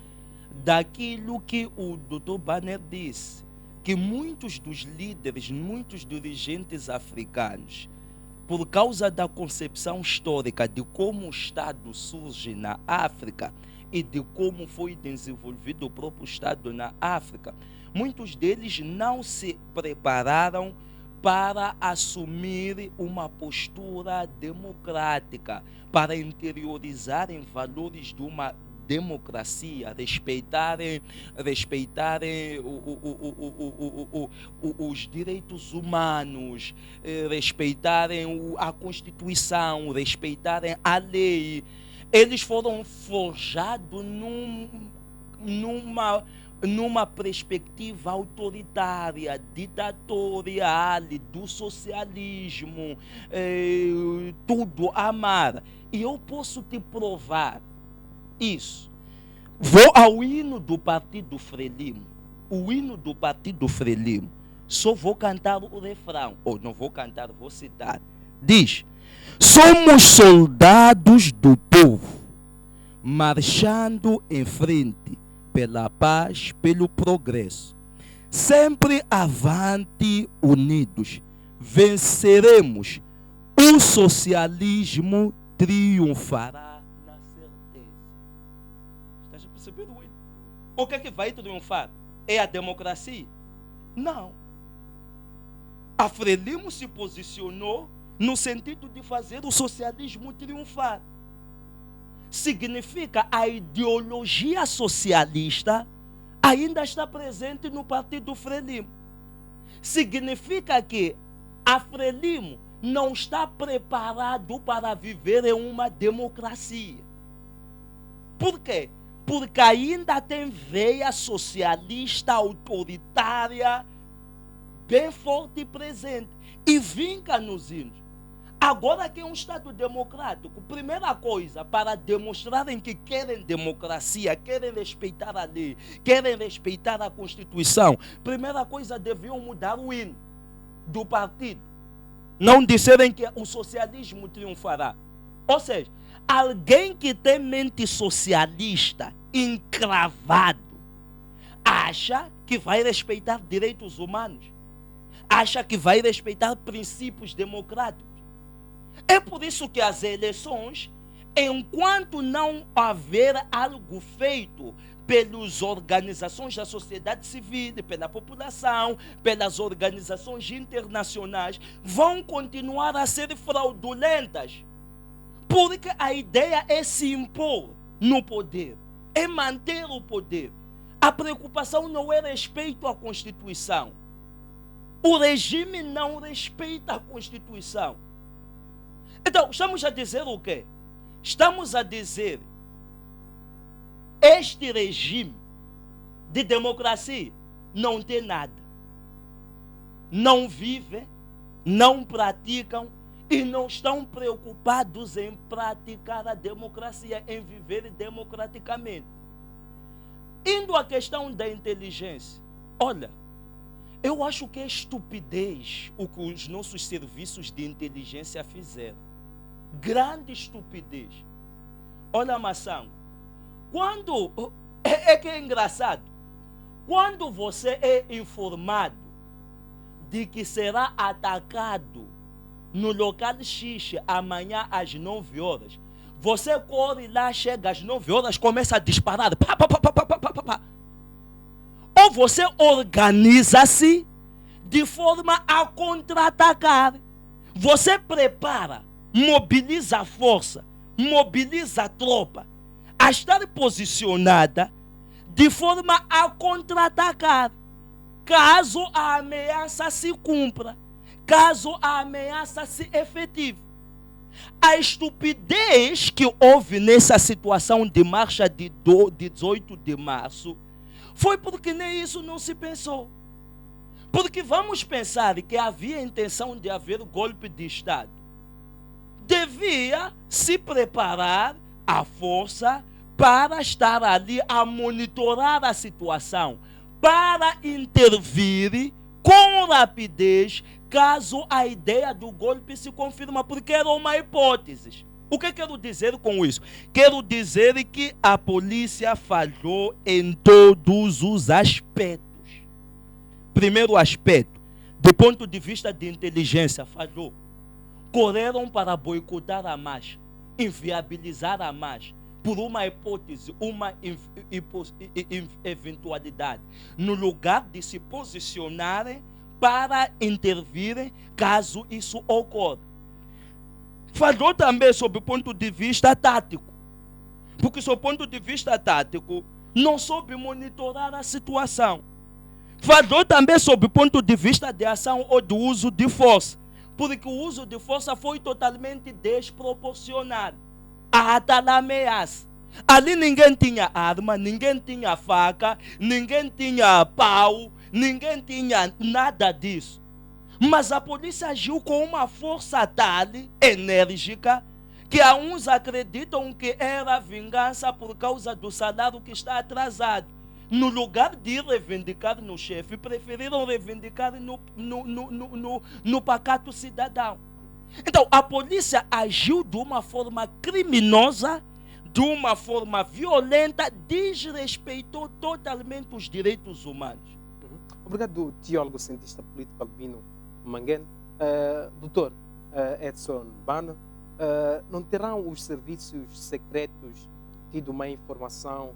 daquilo que o Dr. Banner disse, que muitos dos líderes, muitos dirigentes africanos, por causa da concepção histórica de como o Estado surge na África e de como foi desenvolvido o próprio Estado na África, muitos deles não se prepararam para assumir uma postura democrática, para interiorizarem valores de uma democracia, respeitarem os direitos humanos, respeitarem a Constituição, respeitarem a lei. Eles foram forjados numa perspectiva autoritária, ditatorial, do socialismo, tudo amar. E eu posso te provar isso. Vou ao hino do Partido Frelimo. O hino do Partido Frelimo. Só vou cantar o refrão. Ou não vou cantar, vou citar. Diz: somos soldados do povo, marchando em frente pela paz, pelo progresso. Sempre avante, unidos, venceremos. O socialismo triunfará na certeza. Está percebendo? O que é que vai triunfar? É a democracia? Não. A Frelimo se posicionou no sentido de fazer o socialismo triunfar. significa a ideologia socialista ainda está presente no Partido Frelimo. Significa que a Frelimo não está preparado para viver em uma democracia. Por quê? Porque ainda tem veia socialista, autoritária, bem forte e presente. E vinca nos índios. Agora que é um Estado democrático, primeira coisa, para demonstrarem que querem democracia, querem respeitar a lei, querem respeitar a Constituição, primeira coisa, deviam mudar o hino do partido. Não disserem que o socialismo triunfará. Ou seja, alguém que tem mente socialista encravado acha que vai respeitar direitos humanos, acha que vai respeitar princípios democráticos. É por isso que as eleições, enquanto não haver algo feito pelas organizações da sociedade civil, pela população, pelas organizações internacionais, vão continuar a ser fraudulentas. Porque a ideia é se impor no poder, é manter o poder. A preocupação não é respeito à Constituição. O regime não respeita a Constituição. Então, estamos a dizer o quê? Estamos a dizer este regime de democracia não tem nada. Não vivem, não praticam e não estão preocupados em praticar a democracia, em viver democraticamente. Indo à questão da inteligência, olha, eu acho que é estupidez o que os nossos serviços de inteligência fizeram. Grande estupidez. Olha, Maçango, quando é que é engraçado, quando você é informado de que será atacado no local X amanhã às 9 horas, você corre lá, chega às 9 horas, começa a disparar, pá, pá, pá, pá, pá, pá, pá, pá. Ou você organiza-se de forma a contra-atacar. Você prepara, mobiliza a força, mobiliza a tropa a estar posicionada de forma a contra-atacar, caso a ameaça se cumpra, caso a ameaça se efetive. A estupidez que houve nessa situação de marcha de 18 de março foi porque nem isso não se pensou. Porque vamos pensar que havia intenção de haver golpe de Estado. Devia se preparar a força para estar ali a monitorar a situação, para intervir com rapidez caso a ideia do golpe se confirma, porque era uma hipótese. O que quero dizer com isso? Quero dizer que a polícia falhou em todos os aspectos. Primeiro aspecto, do ponto de vista de inteligência, falhou. Correram para boicotar a marcha, inviabilizar a marcha, por uma hipótese, uma eventualidade, no lugar de se posicionarem para intervirem caso isso ocorra. Falhou também sob o ponto de vista tático, porque sob o ponto de vista tático não soube monitorar a situação. Falhou também sob o ponto de vista de ação ou do uso de força, porque o uso de força foi totalmente desproporcionado à tal ameaça. Ali ninguém tinha arma, ninguém tinha faca, ninguém tinha pau, ninguém tinha nada disso. Mas a polícia agiu com uma força tal, enérgica, que a uns acreditam que era vingança por causa do salário que está atrasado. No lugar de reivindicar no chefe, preferiram reivindicar no pacato cidadão. Então, a polícia agiu de uma forma criminosa, de uma forma violenta, desrespeitou totalmente os direitos humanos. Obrigado, teólogo cientista político Albino Manguene. Doutor Edson Bana, não terão os serviços secretos tido uma informação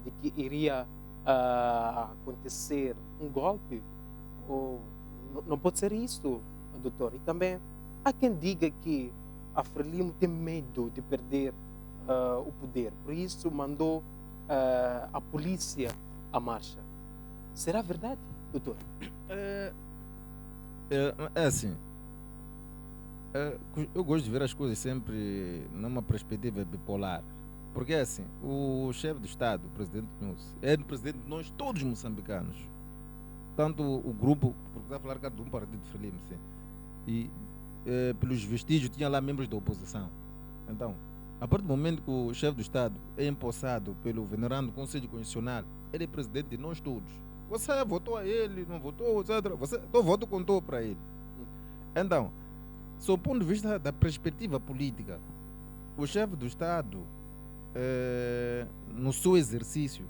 de que iria acontecer um golpe? Ou não pode ser isso, doutor? E também há quem diga que a Frelimo tem medo de perder o poder. Por isso mandou a polícia à marcha. Será verdade, doutor? É assim. Eu gosto de ver as coisas sempre numa perspectiva bipolar. Porque é assim, o chefe do Estado, o presidente Nunes, é o presidente de nós todos moçambicanos. Tanto o grupo, porque está a falar cá de um partido de Frelimo, sim. E pelos vestígios tinha lá membros da oposição. Então, a partir do momento que o chefe do Estado é empossado pelo venerando Conselho Constitucional, ele é presidente de nós todos. Você votou a ele, não votou, etc. O voto contou para ele. Então, sob o ponto de vista da perspectiva política, o chefe do Estado, no seu exercício,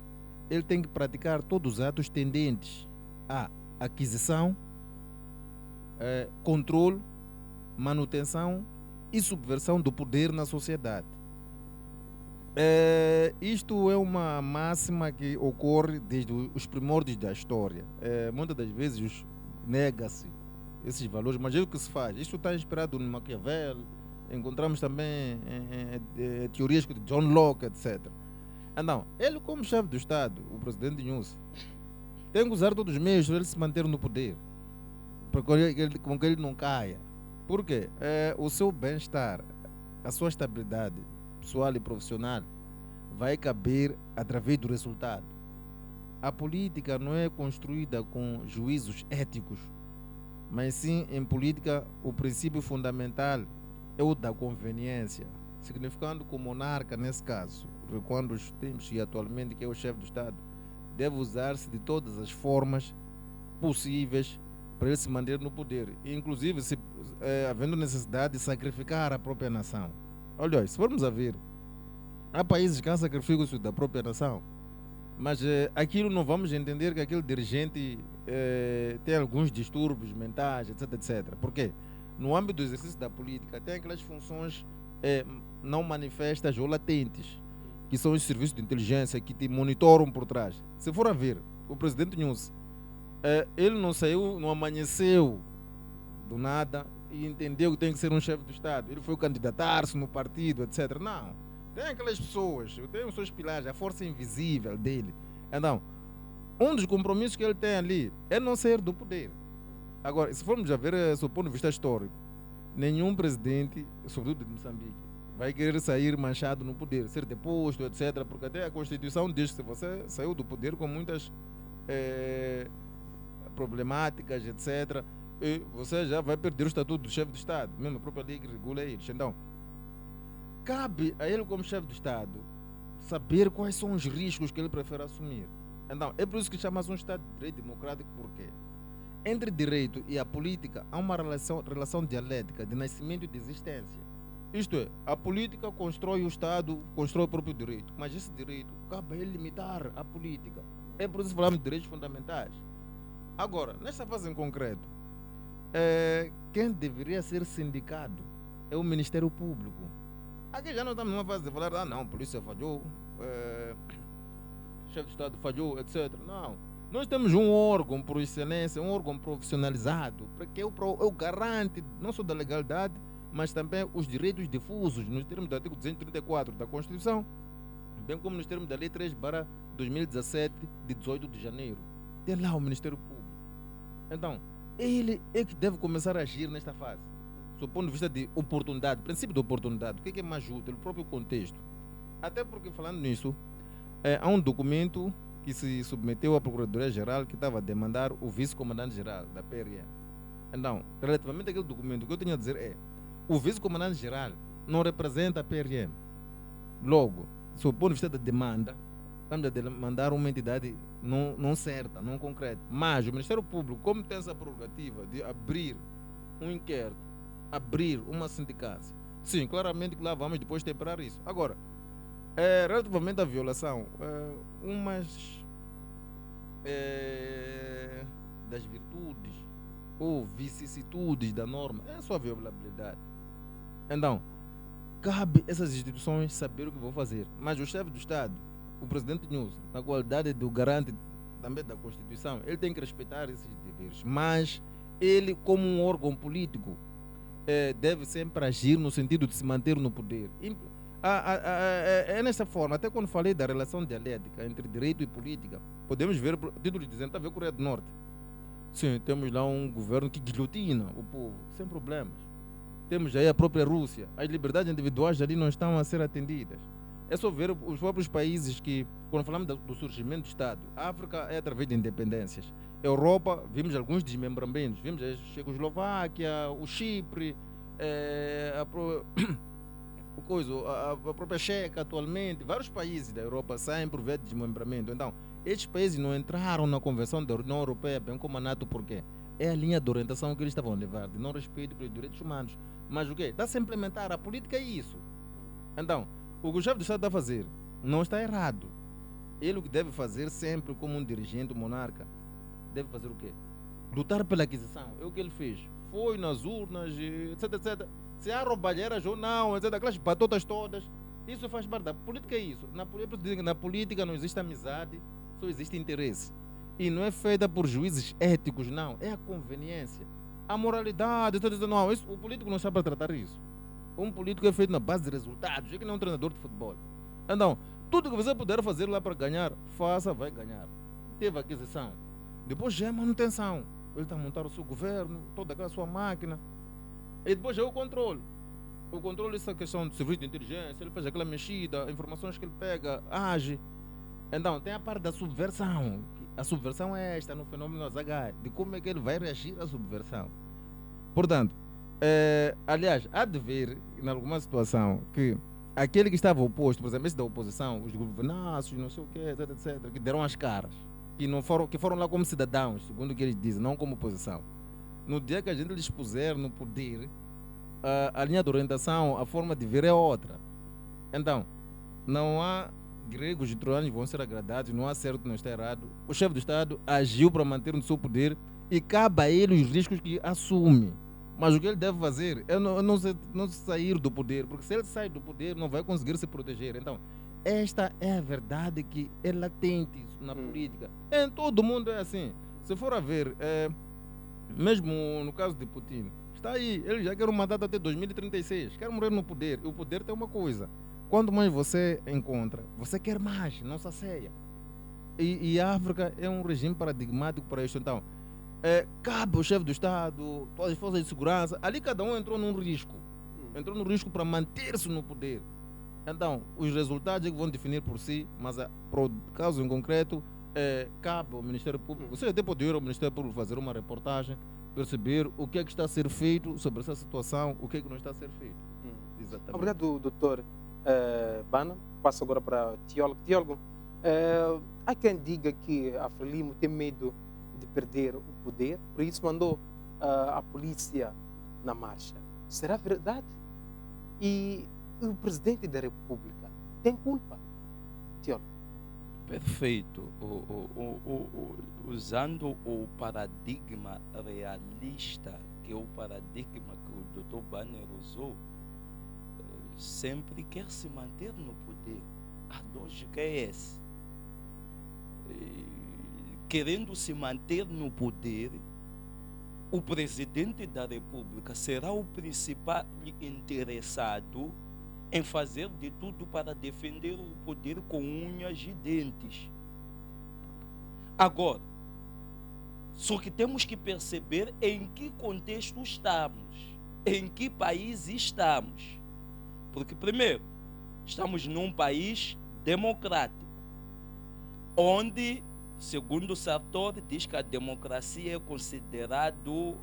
ele tem que praticar todos os atos tendentes à aquisição, controle, manutenção e subversão do poder na sociedade. Isto é uma máxima que ocorre desde os primórdios da história. Muitas das vezes nega-se esses valores, mas é o que se faz. Isto está inspirado no Maquiavel, encontramos também teorias de John Locke, etc. Então, ele como chefe do Estado, o presidente Nunes, tem que usar todos os meios para ele se manter no poder, para que ele não caia. Por quê? O seu bem-estar, a sua estabilidade pessoal e profissional vai caber através do resultado. A política não é construída com juízos éticos, mas sim, em política, o princípio fundamental é o da conveniência, significando que o monarca, nesse caso, quando os tempos e atualmente que é o chefe do Estado, deve usar-se de todas as formas possíveis para ele se manter no poder, inclusive havendo necessidade de sacrificar a própria nação. Olha, se formos a ver, há países que sacrificam isso da própria nação, mas aquilo não vamos entender que aquele dirigente tem alguns distúrbios mentais, etc, etc. Por quê? No âmbito do exercício da política, tem aquelas funções não manifestas ou latentes, que são os serviços de inteligência que te monitoram por trás. Se for a ver, o presidente Nunes, ele não saiu, não amanheceu do nada e entendeu que tem que ser um chefe do Estado. Ele foi candidatar-se no partido, etc. Não. Tem aquelas pessoas, tem os seus pilares, a força invisível dele. Então, um dos compromissos que ele tem ali é não sair do poder. Agora, se formos a ver, sob o ponto de vista histórico, nenhum presidente, sobretudo de Moçambique, vai querer sair manchado no poder, ser deposto, etc. Porque até a Constituição diz que se você saiu do poder com muitas problemáticas, etc., e você já vai perder o estatuto do chefe do Estado, mesmo a própria lei que regula eles. Então, cabe a ele, como chefe do Estado, saber quais são os riscos que ele prefere assumir. Então, é por isso que chama-se um Estado de Direito Democrático, porque entre direito e a política há uma relação dialética de nascimento e de existência. Isto é, a política constrói o Estado, constrói o próprio direito, mas esse direito cabe a ele limitar a política. É por isso que falamos de direitos fundamentais. Agora, nesta fase em concreto, quem deveria ser sindicado é o Ministério Público. Aqui já não estamos numa fase de falar, não, a polícia falhou, o chefe de Estado falhou, etc. Não. Nós temos um órgão por excelência, um órgão profissionalizado, porque é o garante não só da legalidade, mas também os direitos difusos, nos termos do artigo 234 da Constituição, bem como nos termos da Lei 3/2017, de 18 de janeiro. Tem lá o Ministério Público. Então, ele é que deve começar a agir nesta fase, do ponto de vista de oportunidade, princípio de oportunidade, o que é mais útil, o próprio contexto. Até porque, falando nisso, há um documento que se submeteu à Procuradoria-Geral que estava a demandar o vice-comandante-geral da PRM. Então, relativamente àquele documento, o que eu tenho a dizer é: o vice-comandante-geral não representa a PRM. Logo, sob o ponto de vista da demanda, estamos a demandar uma entidade não certa, não concreta. Mas o Ministério Público, como tem essa prerrogativa de abrir um inquérito, abrir uma sindicância, sim, claramente que lá vamos depois temperar isso. Agora, relativamente à violação, umas das virtudes ou vicissitudes da norma é a sua violabilidade. Então, cabe a essas instituições saber o que vão fazer. Mas o chefe do Estado, o presidente Nunes, na qualidade do garante também da Constituição, ele tem que respeitar esses deveres. Mas ele, como um órgão político, deve sempre agir no sentido de se manter no poder. É nessa forma, até quando falei da relação dialética entre direito e política, podemos ver, por título de dizer, está a ver a Coreia do Norte. Sim, temos lá um governo que guilhotina o povo, sem problemas. Temos aí a própria Rússia. As liberdades individuais ali não estão a ser atendidas. É só ver os próprios países que, quando falamos do surgimento do Estado, a África é através de independências. Europa, vimos alguns desmembramentos. Vimos a Checoslováquia, o Chipre, a própria Checa atualmente. Vários países da Europa saem por via de desmembramento. Então, estes países não entraram na Convenção da União Europeia, bem como a NATO, por quê? É a linha de orientação que eles estavam a levar, de não respeito pelos direitos humanos. Mas o quê? Dá-se a implementar a política, é isso. Então, o que o chefe do Estado está a fazer não está errado. Ele o que deve fazer sempre como um dirigente, um monarca, deve fazer o quê? Lutar pela aquisição. É o que ele fez. Foi nas urnas, etc, etc. Se há roubalheiras ou não, etc. Aquelas batotas todas. Isso faz parte da política, é isso. Na política não existe amizade, só existe interesse. E não é feita por juízes éticos, não. É a conveniência. A moralidade, etc. Não, isso, o político não sabe para tratar isso. Um político é feito na base de resultados. É que não é um treinador de futebol. Então, tudo que você puder fazer lá para ganhar, faça, vai ganhar. Teve aquisição. Depois já é manutenção. Ele está a montar o seu governo, toda aquela sua máquina. E depois já é o controle. O controle é essa questão de serviço de inteligência, ele faz aquela mexida, informações que ele pega, age. Então, tem a parte da subversão. A subversão é esta no fenômeno Azaghai, de como é que ele vai reagir à subversão. Portanto, aliás, há de ver, em alguma situação, que aquele que estava oposto, por exemplo, esse da oposição, os governaços, não sei o quê, etc, etc, que deram as caras, que foram lá como cidadãos, segundo o que eles dizem, não como oposição. No dia que a gente lhes puser no poder, a linha de orientação, a forma de ver é outra. Então, não há gregos e troianos vão ser agradados, não há certo, não está errado. O chefe do Estado agiu para manter no seu poder e cabe a ele os riscos que assume. Mas o que ele deve fazer é não sair do poder, porque se ele sai do poder não vai conseguir se proteger. Então, esta é a verdade que é latente na política. Em todo mundo é assim. Se for a ver, mesmo no caso de Putin, está aí, ele já quer um mandato até 2036, quer morrer no poder. E o poder tem uma coisa: quanto mais você encontra, você quer mais, não sacia. E a África é um regime paradigmático para isso. Então, cabe ao chefe do Estado, todas as forças de segurança, ali cada um entrou num risco. Entrou no risco para manter-se no poder. Então, os resultados é que vão definir por si, mas para o caso em concreto, cabe ao Ministério Público. Você até pode ir ao Ministério Público fazer uma reportagem, perceber o que é que está a ser feito sobre essa situação, o que é que não está a ser feito. Exatamente. Obrigado, doutor Bana. Passo agora para o teólogo. Teólogo, há quem diga que a Frelimo tem medo de perder o poder, por isso mandou a polícia na marcha. Será verdade? E o presidente da República tem culpa? Teólogo. Perfeito. Usando o paradigma realista, que é o paradigma que o Dr. Banner usou, sempre quer se manter no poder. A lógica é essa. Querendo se manter no poder, o presidente da República será o principal interessado em fazer de tudo para defender o poder com unhas e dentes. Agora, só que temos que perceber em que contexto estamos, em que país estamos. Porque, primeiro, estamos num país democrático, onde, segundo Sartori, diz que a democracia é considerado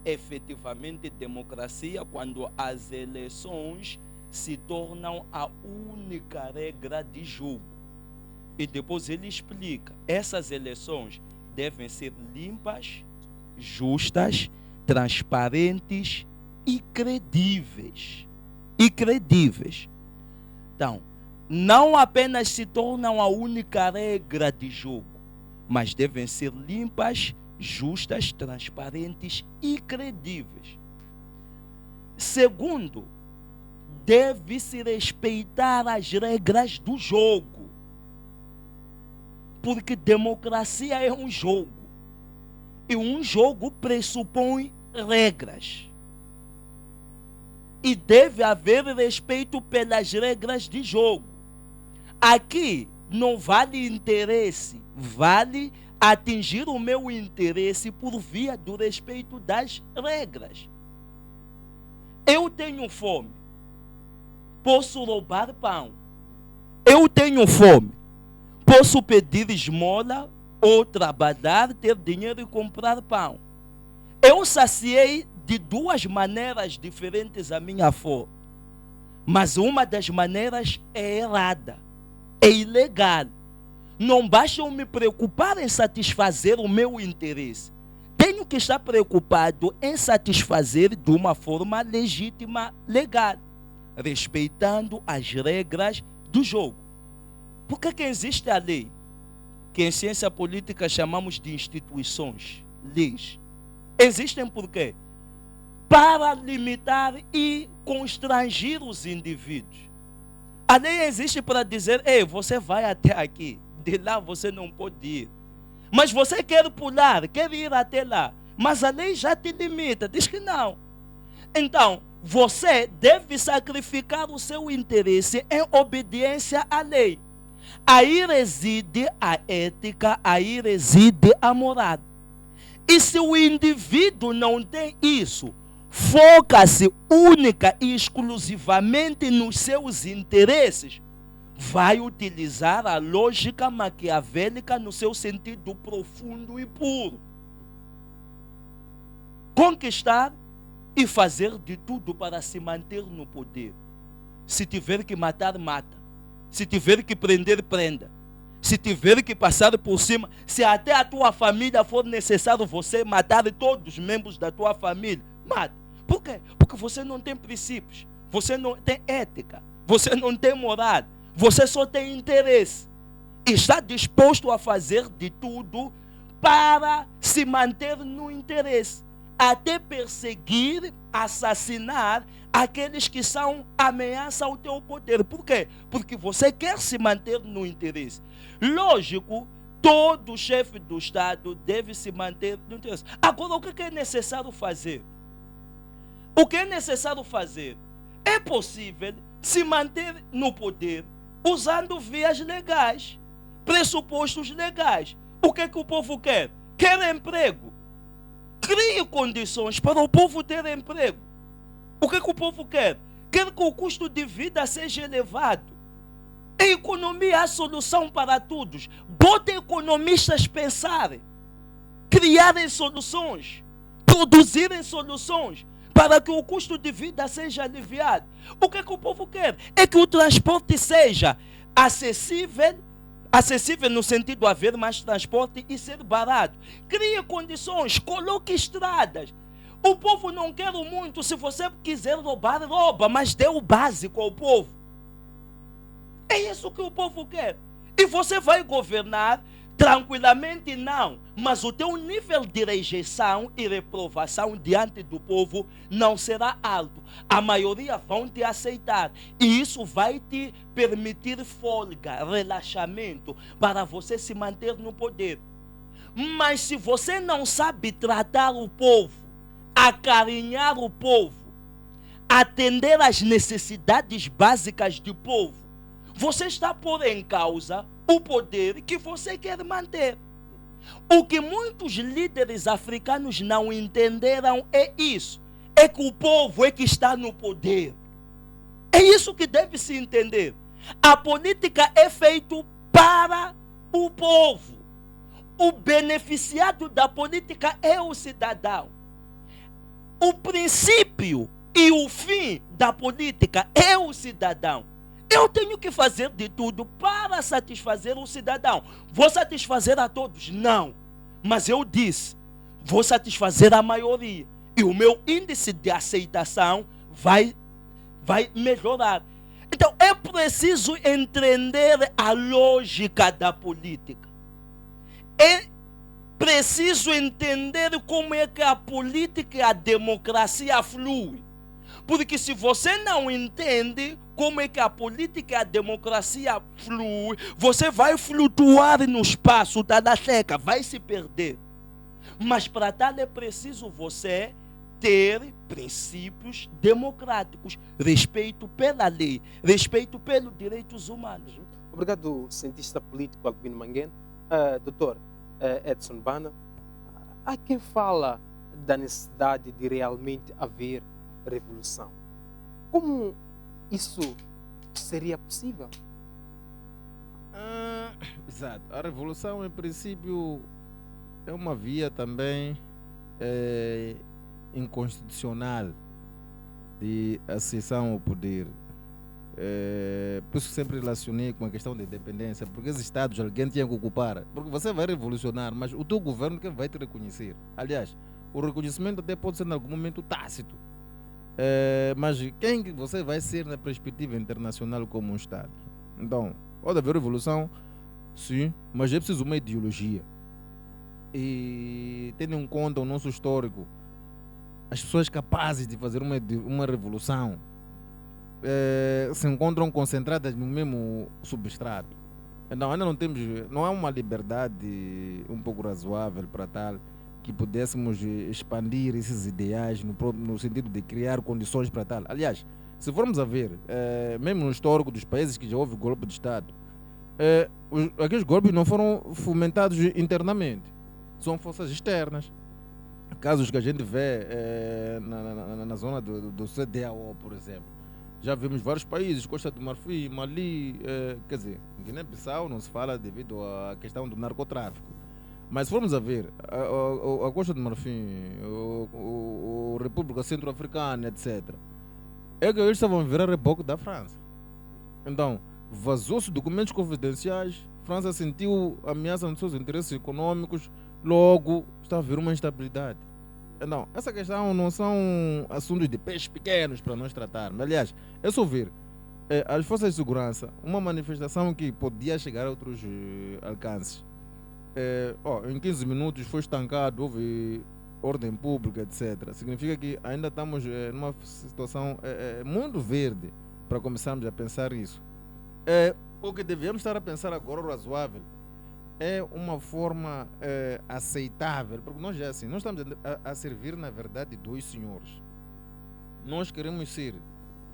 efetivamente democracia quando as eleições se tornam a única regra de jogo. E depois ele explica, essas eleições devem ser limpas, justas, transparentes e credíveis. Então, não apenas se tornam a única regra de jogo, mas devem ser limpas, justas, transparentes e credíveis. Segundo, deve-se respeitar as regras do jogo, porque democracia é um jogo, e um jogo pressupõe regras. e deve haver respeito pelas regras de jogo. Aqui não vale interesse, vale atingir o meu interesse por via do respeito das regras. Eu tenho fome, posso roubar pão. Eu tenho fome, posso pedir esmola ou trabalhar, ter dinheiro e comprar pão. Eu saciei de duas maneiras diferentes a minha fome, mas uma das maneiras é errada, é ilegal. Não basta eu me preocupar em satisfazer o meu interesse. Tenho que estar preocupado em satisfazer de uma forma legítima, legal, respeitando as regras do jogo. Por que existe a lei? Que em ciência política chamamos de instituições, leis. Existem por quê? Para limitar e constranger os indivíduos. A lei existe para dizer, ei, você vai até aqui, de lá você não pode ir. Mas você quer pular, quer ir até lá, mas a lei já te limita, diz que não. Então, você deve sacrificar o seu interesse em obediência à lei. Aí reside a ética, aí reside a moral. E se o indivíduo não tem isso, foca-se única e exclusivamente nos seus interesses, vai utilizar a lógica maquiavélica no seu sentido profundo e puro. Conquistar e fazer de tudo para se manter no poder. Se tiver que matar, mata. Se tiver que prender, prenda. Se tiver que passar por cima, se até a tua família for necessário você matar todos os membros da tua família, mata. Por quê? Porque você não tem princípios, você não tem ética, você não tem moral, você só tem interesse. E está disposto a fazer de tudo para se manter no interesse. Até perseguir, assassinar aqueles que são ameaça ao teu poder. Por quê? Porque você quer se manter no interesse. Lógico, todo chefe do Estado deve se manter no interesse. Agora, o que é necessário fazer? O que é necessário fazer? É possível se manter no poder usando vias legais, pressupostos legais. O que o povo quer? Quer emprego. Crie condições para o povo ter emprego. O que o povo quer? Quer que o custo de vida seja elevado. A economia é a solução para todos. Bota economistas pensarem, criarem soluções, produzirem soluções para que o custo de vida seja aliviado. O que o povo quer? É que o transporte seja acessível no sentido de haver mais transporte e ser barato. Crie condições, coloque estradas. O povo não quer muito. Se você quiser roubar, rouba, mas dê o básico ao povo. É isso que o povo quer. E você vai governar tranquilamente? Não. Mas o teu nível de rejeição e reprovação diante do povo não será alto. A maioria vão te aceitar. E isso vai te permitir folga, relaxamento, para você se manter no poder. Mas se você não sabe tratar o povo, acarinhar o povo, atender às necessidades básicas do povo, você está pondo em causa o poder que você quer manter. O que muitos líderes africanos não entenderam é isso. É que o povo é que está no poder. É isso que deve se entender. A política é feita para o povo. O beneficiado da política é o cidadão. O princípio e o fim da política é o cidadão. Eu tenho que fazer de tudo para satisfazer o cidadão. Vou satisfazer a todos? Não. Mas eu disse, vou satisfazer a maioria. E o meu índice de aceitação vai melhorar. Então é preciso entender a lógica da política. É preciso entender como é que a política e a democracia fluem. Porque se você não entende como é que a política e a democracia fluem, você vai flutuar no espaço da seca, vai se perder. Mas para tal é preciso você ter princípios democráticos, respeito pela lei, respeito pelos direitos humanos. Obrigado, cientista político Albino Manguene. Doutor Edson Bana, há quem fala da necessidade de realmente haver revolução. Como isso seria possível? Exato. A revolução, em princípio, é uma via também inconstitucional de acessão ao poder. Por isso que sempre relacionei com a questão da independência, porque esses estados alguém tinha que ocupar. Porque você vai revolucionar, mas o teu governo quem vai te reconhecer. Aliás, o reconhecimento até pode ser em algum momento tácito. Mas quem que você vai ser na perspectiva internacional como um estado? Então, pode haver revolução, sim, mas é preciso uma ideologia. E tendo em conta o nosso histórico, as pessoas capazes de fazer uma revolução se encontram concentradas no mesmo substrato. Então, ainda não há uma liberdade um pouco razoável para tal que pudéssemos expandir esses ideais no sentido de criar condições para tal. Aliás, se formos a ver, mesmo no histórico dos países que já houve golpe de Estado, aqueles golpes não foram fomentados internamente, são forças externas. Casos que a gente vê na zona do CDAO, por exemplo. Já vimos vários países, Costa do Marfim, Mali, quer dizer, em Guiné-Bissau não se fala devido à questão do narcotráfico. Mas se formos a ver, a Costa do Marfim, a República Centro-Africana, etc., é que eles estavam a virar reboque da França. Então, vazou-se documentos confidenciais, França sentiu ameaça nos seus interesses econômicos, logo está a haver uma instabilidade. Então, essa questão não são assuntos de peixes pequenos para nós tratarmos. Aliás, é só ver as forças de segurança, uma manifestação que podia chegar a outros alcances. Em 15 minutos foi estancado, houve ordem pública, etc. Significa que ainda estamos numa situação muito verde para começarmos a pensar isso. O que devemos estar a pensar agora, o razoável, é uma forma aceitável, porque nós já assim, nós estamos a servir, na verdade, dois senhores. Nós queremos ser,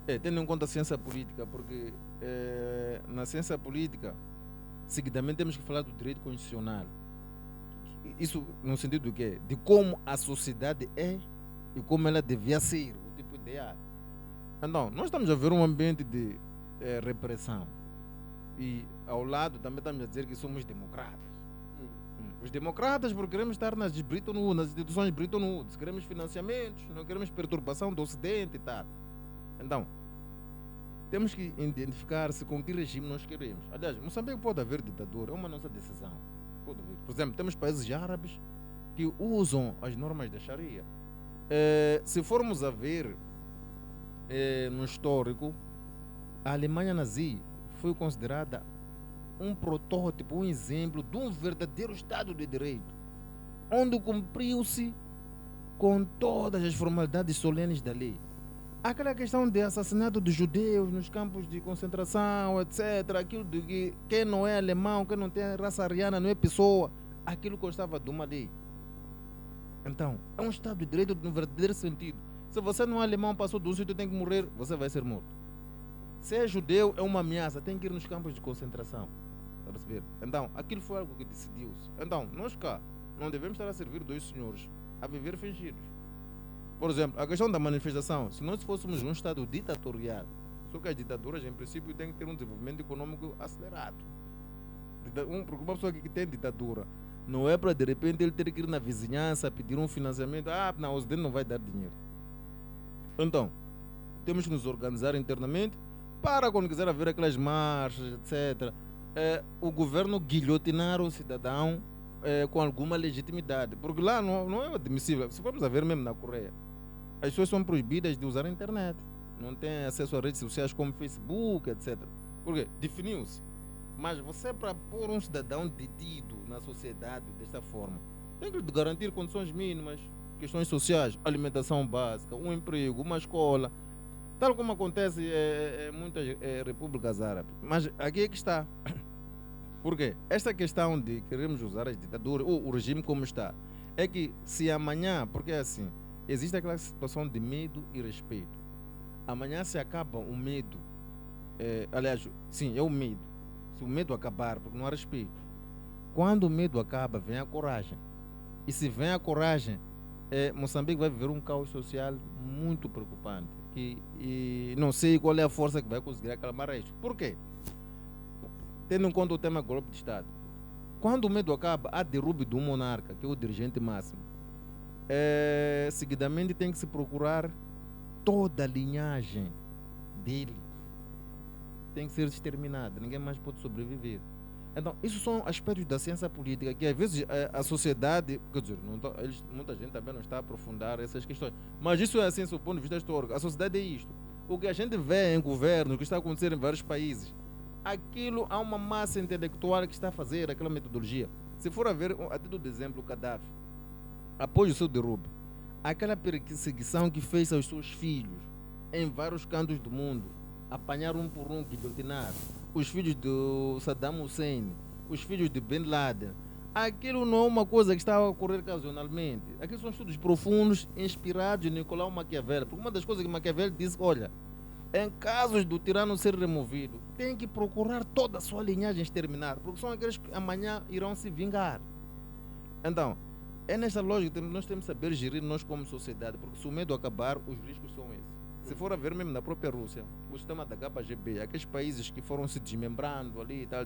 tendo em conta a ciência política, porque na ciência política, seguidamente temos que falar do direito constitucional. Isso no sentido do quê? De como a sociedade é e como ela devia ser, o tipo ideal. Então, nós estamos a ver um ambiente de repressão. E ao lado também estamos a dizer que somos democratas. Os democratas porque queremos estar nas instituições Bretton Woods, queremos financiamentos, não queremos perturbação do Ocidente e tal. Então, temos que identificar-se com que regime nós queremos. Aliás, Moçambique pode haver ditadura, é uma nossa decisão. Pode haver. Por exemplo, temos países árabes que usam as normas da Sharia. Se formos a ver no histórico, a Alemanha nazi foi considerada um protótipo, um exemplo de um verdadeiro Estado de Direito, onde cumpriu-se com todas as formalidades solenes da lei. Aquela questão de assassinato de judeus nos campos de concentração, etc., aquilo de que quem não é alemão, quem não tem raça ariana, não é pessoa, aquilo constava de uma lei. Então, é um Estado de Direito no verdadeiro sentido. Se você não é alemão, passou de um sítio, tem que morrer, você vai ser morto. Se é judeu, é uma ameaça, tem que ir nos campos de concentração. Está a perceber? Então, aquilo foi algo que decidiu-se. Então, nós cá não devemos estar a servir dois senhores, a viver fingidos. Por exemplo, a questão da manifestação, se nós fôssemos um Estado ditatorial, só que as ditaduras, em princípio, têm que ter um desenvolvimento econômico acelerado. Porque uma pessoa que tem ditadura, não é para de repente ele ter que ir na vizinhança pedir um financiamento. Não, o Ocidente não vai dar dinheiro. Então, temos que nos organizar internamente para quando quiser haver aquelas marchas, etc., o governo guilhotinar o cidadão com alguma legitimidade. Porque lá não é admissível. Se formos a ver mesmo na Coreia, as pessoas são proibidas de usar a internet. Não têm acesso a redes sociais como Facebook, etc. Porque definiu-se. Mas você, para pôr um cidadão detido na sociedade desta forma, tem que garantir condições mínimas, questões sociais, alimentação básica, um emprego, uma escola, tal como acontece em muitas repúblicas árabes. Mas aqui é que está. Por quê? Esta questão de queremos usar as ditaduras, o regime como está, é que se amanhã, porque é assim, existe aquela situação de medo e respeito. Amanhã se acaba o medo, aliás, sim, é o medo. Se o medo acabar, porque não há respeito. Quando o medo acaba, vem a coragem. E se vem a coragem, Moçambique vai viver um caos social muito preocupante. E não sei qual é a força que vai conseguir acalmar isso. Por quê? Tendo em conta o tema golpe de Estado. Quando o medo acaba, há derrube de um monarca, que é o dirigente máximo. Seguidamente tem que se procurar toda a linhagem dele. Tem que ser exterminada, ninguém mais pode sobreviver. Então, isso são aspectos da ciência política que às vezes a sociedade, quer dizer, muita gente também não está a aprofundar essas questões. Mas isso é assim, do ponto de vista histórico. A sociedade é isto. O que a gente vê em governo, o que está acontecendo em vários países, aquilo há uma massa intelectual que está a fazer aquela metodologia. Se for a ver, a título de exemplo, o Gaddafi, após o seu derrube, aquela perseguição que fez aos seus filhos em vários cantos do mundo, apanhar um por um, guilhotinar os filhos do Saddam Hussein, os filhos de Bin Laden, aquilo não é uma coisa que está a ocorrer ocasionalmente. Aqueles são estudos profundos inspirados em Nicolau Maquiavel. Porque uma das coisas que Maquiavel disse, olha, em casos do tirano ser removido, tem que procurar toda a sua linhagem exterminar, porque são aqueles que amanhã irão se vingar. Então, é nessa lógica que nós temos que saber gerir nós como sociedade, porque se o medo acabar, os riscos são esses. Se for a ver mesmo na própria Rússia, o sistema da KGB, aqueles países que foram se desmembrando ali e tal.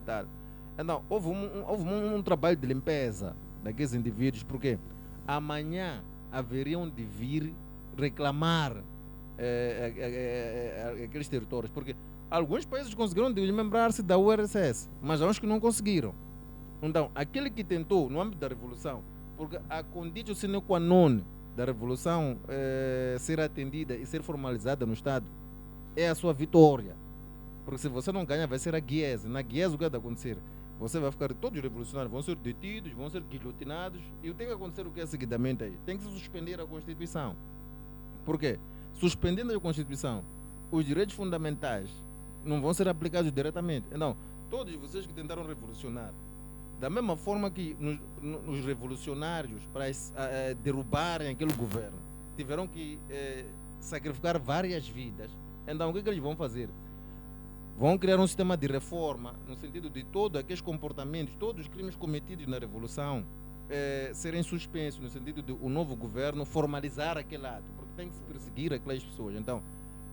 Então, houve um trabalho de limpeza daqueles indivíduos, porque amanhã haveriam de vir reclamar aqueles territórios, porque alguns países conseguiram desmembrar-se da URSS, mas há uns que não conseguiram. Então, aquele que tentou, no âmbito da Revolução, porque a condição sine qua non da Revolução ser atendida e ser formalizada no Estado é a sua vitória. Porque se você não ganha, vai ser a guiese. Na guiese, o que vai acontecer? Você vai ficar, todos os revolucionários vão ser detidos, vão ser guilhotinados, e tem que acontecer o que é seguidamente aí? Tem que se suspender a Constituição. Por quê? Suspendendo a Constituição, os direitos fundamentais não vão ser aplicados diretamente. Então, todos vocês que tentaram revolucionar, da mesma forma que nos revolucionários, para derrubarem aquele governo, tiveram que sacrificar várias vidas. Então, o que eles vão fazer? Vão criar um sistema de reforma, no sentido de todos aqueles comportamentos, todos os crimes cometidos na Revolução serem suspensos, no sentido de o novo governo formalizar aquele ato, porque tem que se perseguir aquelas pessoas. Então,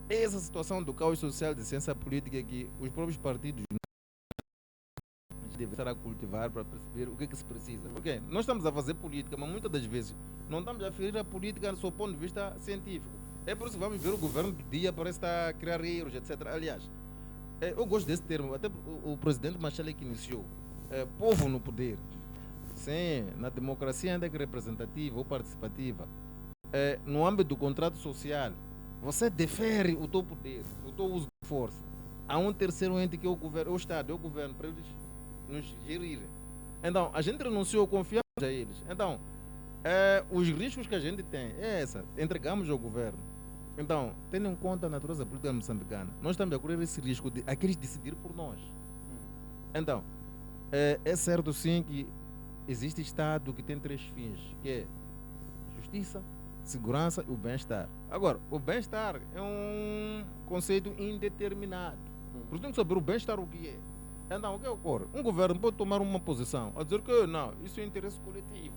essa situação do caos social de ciência política é que os próprios partidos devem estar a cultivar para perceber o que se precisa. Porque nós estamos a fazer política, mas muitas das vezes não estamos a ferir a política do seu ponto de vista científico. É por isso que vamos ver o governo do dia, parece estar a criar erros, etc. Aliás, eu gosto desse termo, até o presidente Machel que iniciou, povo no poder. Sim, na democracia ainda que representativa ou participativa, no âmbito do contrato social, você defere o teu poder, o teu uso de força a um terceiro ente que é o governo, o Estado, é o governo, para eles nos gerirem. Então, a gente renunciou, confiamos a eles. Então, os riscos que a gente tem é essa, entregamos ao governo. Então, tendo em conta a natureza política moçambicana, nós estamos a correr esse risco de aqueles decidir por nós. Então, é certo sim que existe Estado que tem 3 fins, que é justiça, segurança e o bem-estar. Agora, o bem-estar é um conceito indeterminado. Por isso tem que saber o bem-estar o que é. Então, o que ocorre? Um governo pode tomar uma posição a dizer que não, isso é interesse coletivo.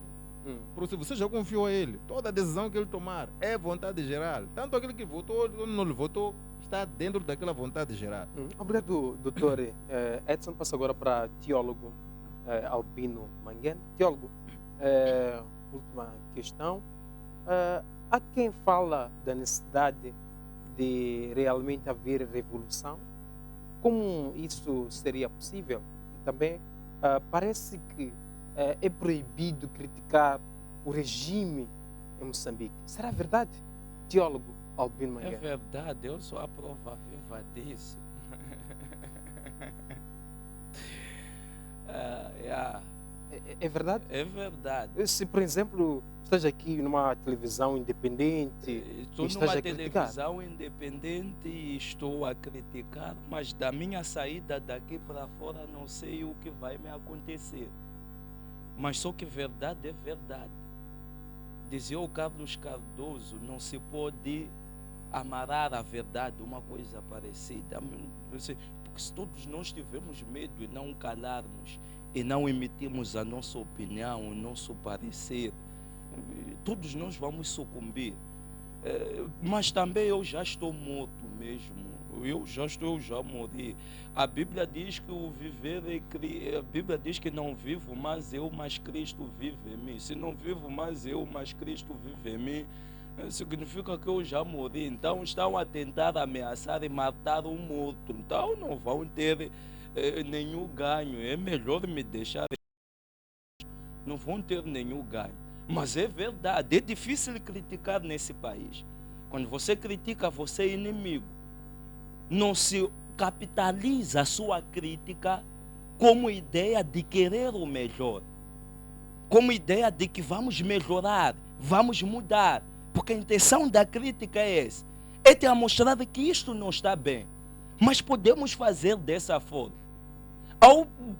Porque se você já confiou a ele, toda a decisão que ele tomar é vontade geral. Tanto aquele que votou ou não lhe votou, está dentro daquela vontade geral. Obrigado, doutor. Edson, passa agora para teólogo Albino Manguene. Teólogo, última questão. Há quem fala da necessidade de realmente haver revolução. Como isso seria possível? Também parece que é proibido criticar o regime em Moçambique. Será verdade, teólogo Albino Manguene? É verdade, eu sou a prova viva disso. É verdade? É verdade. Se, por exemplo, estás aqui numa televisão independente, Estou numa televisão independente e estou a criticar, mas da minha saída daqui para fora não sei o que vai me acontecer. Mas só que verdade é verdade. dizia o Carlos Cardoso, não se pode amarrar a verdade, uma coisa parecida. Porque se todos nós tivermos medo e não calarmos, e não emitirmos a nossa opinião, o nosso parecer, todos nós vamos sucumbir. Mas também eu já estou morto mesmo. Eu já morri. A Bíblia diz que o viver a Bíblia diz que não vivo mais eu, mas Cristo vive em mim. Se não vivo mais eu, mas Cristo vive em mim, significa que eu já morri. Então estão a tentar ameaçar e matar o morto. Então não vão ter nenhum ganho. É melhor me deixar. Não vão ter nenhum ganho. Mas é verdade, é difícil criticar nesse país. Quando você critica, você é inimigo. Não se capitaliza a sua crítica como ideia de querer o melhor, como ideia de que vamos melhorar, vamos mudar, porque a intenção da crítica é essa, é te mostrar que isto não está bem, mas podemos fazer dessa forma.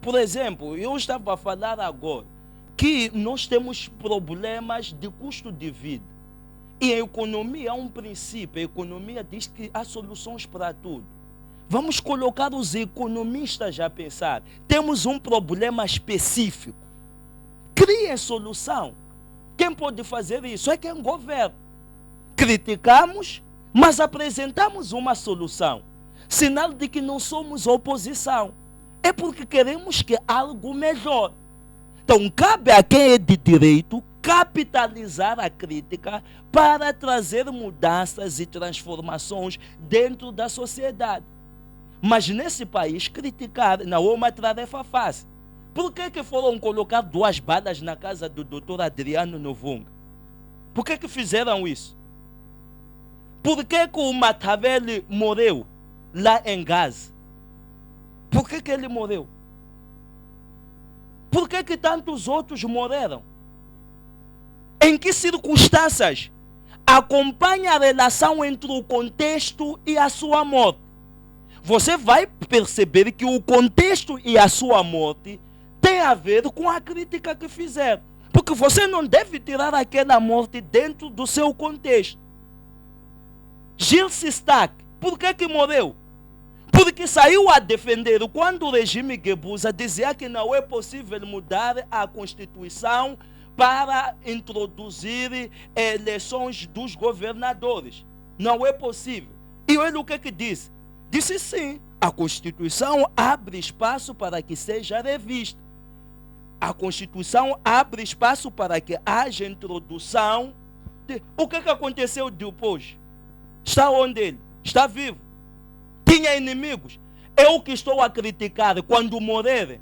Por exemplo, eu estava a falar agora que nós temos problemas de custo de vida, e a economia é um princípio, a economia diz que há soluções para tudo. Vamos colocar os economistas a pensar. Temos um problema específico. Criem solução. Quem pode fazer isso é quem governa. Criticamos, mas apresentamos uma solução. Sinal de que não somos oposição. É porque queremos que algo melhore. Então, cabe a quem é de direito capitalizar a crítica para trazer mudanças e transformações dentro da sociedade. Mas nesse país, criticar não é uma tarefa fácil. Por que foram colocar 2 balas na casa do Dr. Adriano Novunga? Por que fizeram isso? Por que o Matavelli morreu lá em Gaza? Por que ele morreu? Por que tantos outros morreram? Em que circunstâncias? Acompanhe a relação entre o contexto e a sua morte. Você vai perceber que o contexto e a sua morte tem a ver com a crítica que fizeram. Porque você não deve tirar aquela morte dentro do seu contexto. Gil Sistak, por que morreu? Porque saiu a defender quando o regime Guebuza dizia que não é possível mudar a Constituição para introduzir eleições dos governadores. Não é possível. E ele o que disse? Disse sim, a Constituição abre espaço para que seja revista. A Constituição abre espaço para que haja introdução. O que aconteceu depois? Está onde ele? Está vivo. Tinha inimigos. Eu que estou a criticar quando morrerem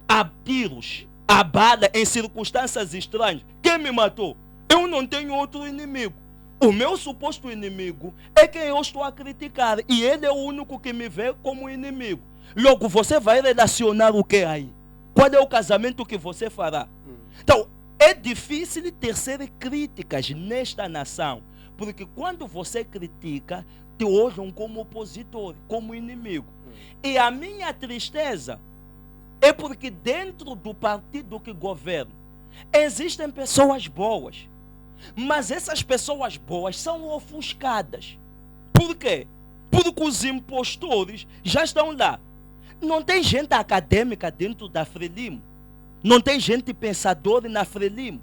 a tiros, a bala, em circunstâncias estranhas. Quem me matou? Eu não tenho outro inimigo. O meu suposto inimigo é quem eu estou a criticar. E ele é o único que me vê como inimigo. Logo, você vai relacionar o que aí? Qual é o casamento que você fará? Então, é difícil tecer críticas nesta nação. Porque quando você critica, te olham como opositor, como inimigo. E a minha tristeza é porque dentro do partido que governa, existem pessoas boas. Mas essas pessoas boas são ofuscadas. Por quê? Porque os impostores já estão lá. Não tem gente acadêmica dentro da Frelimo. Não tem gente pensadora na Frelimo.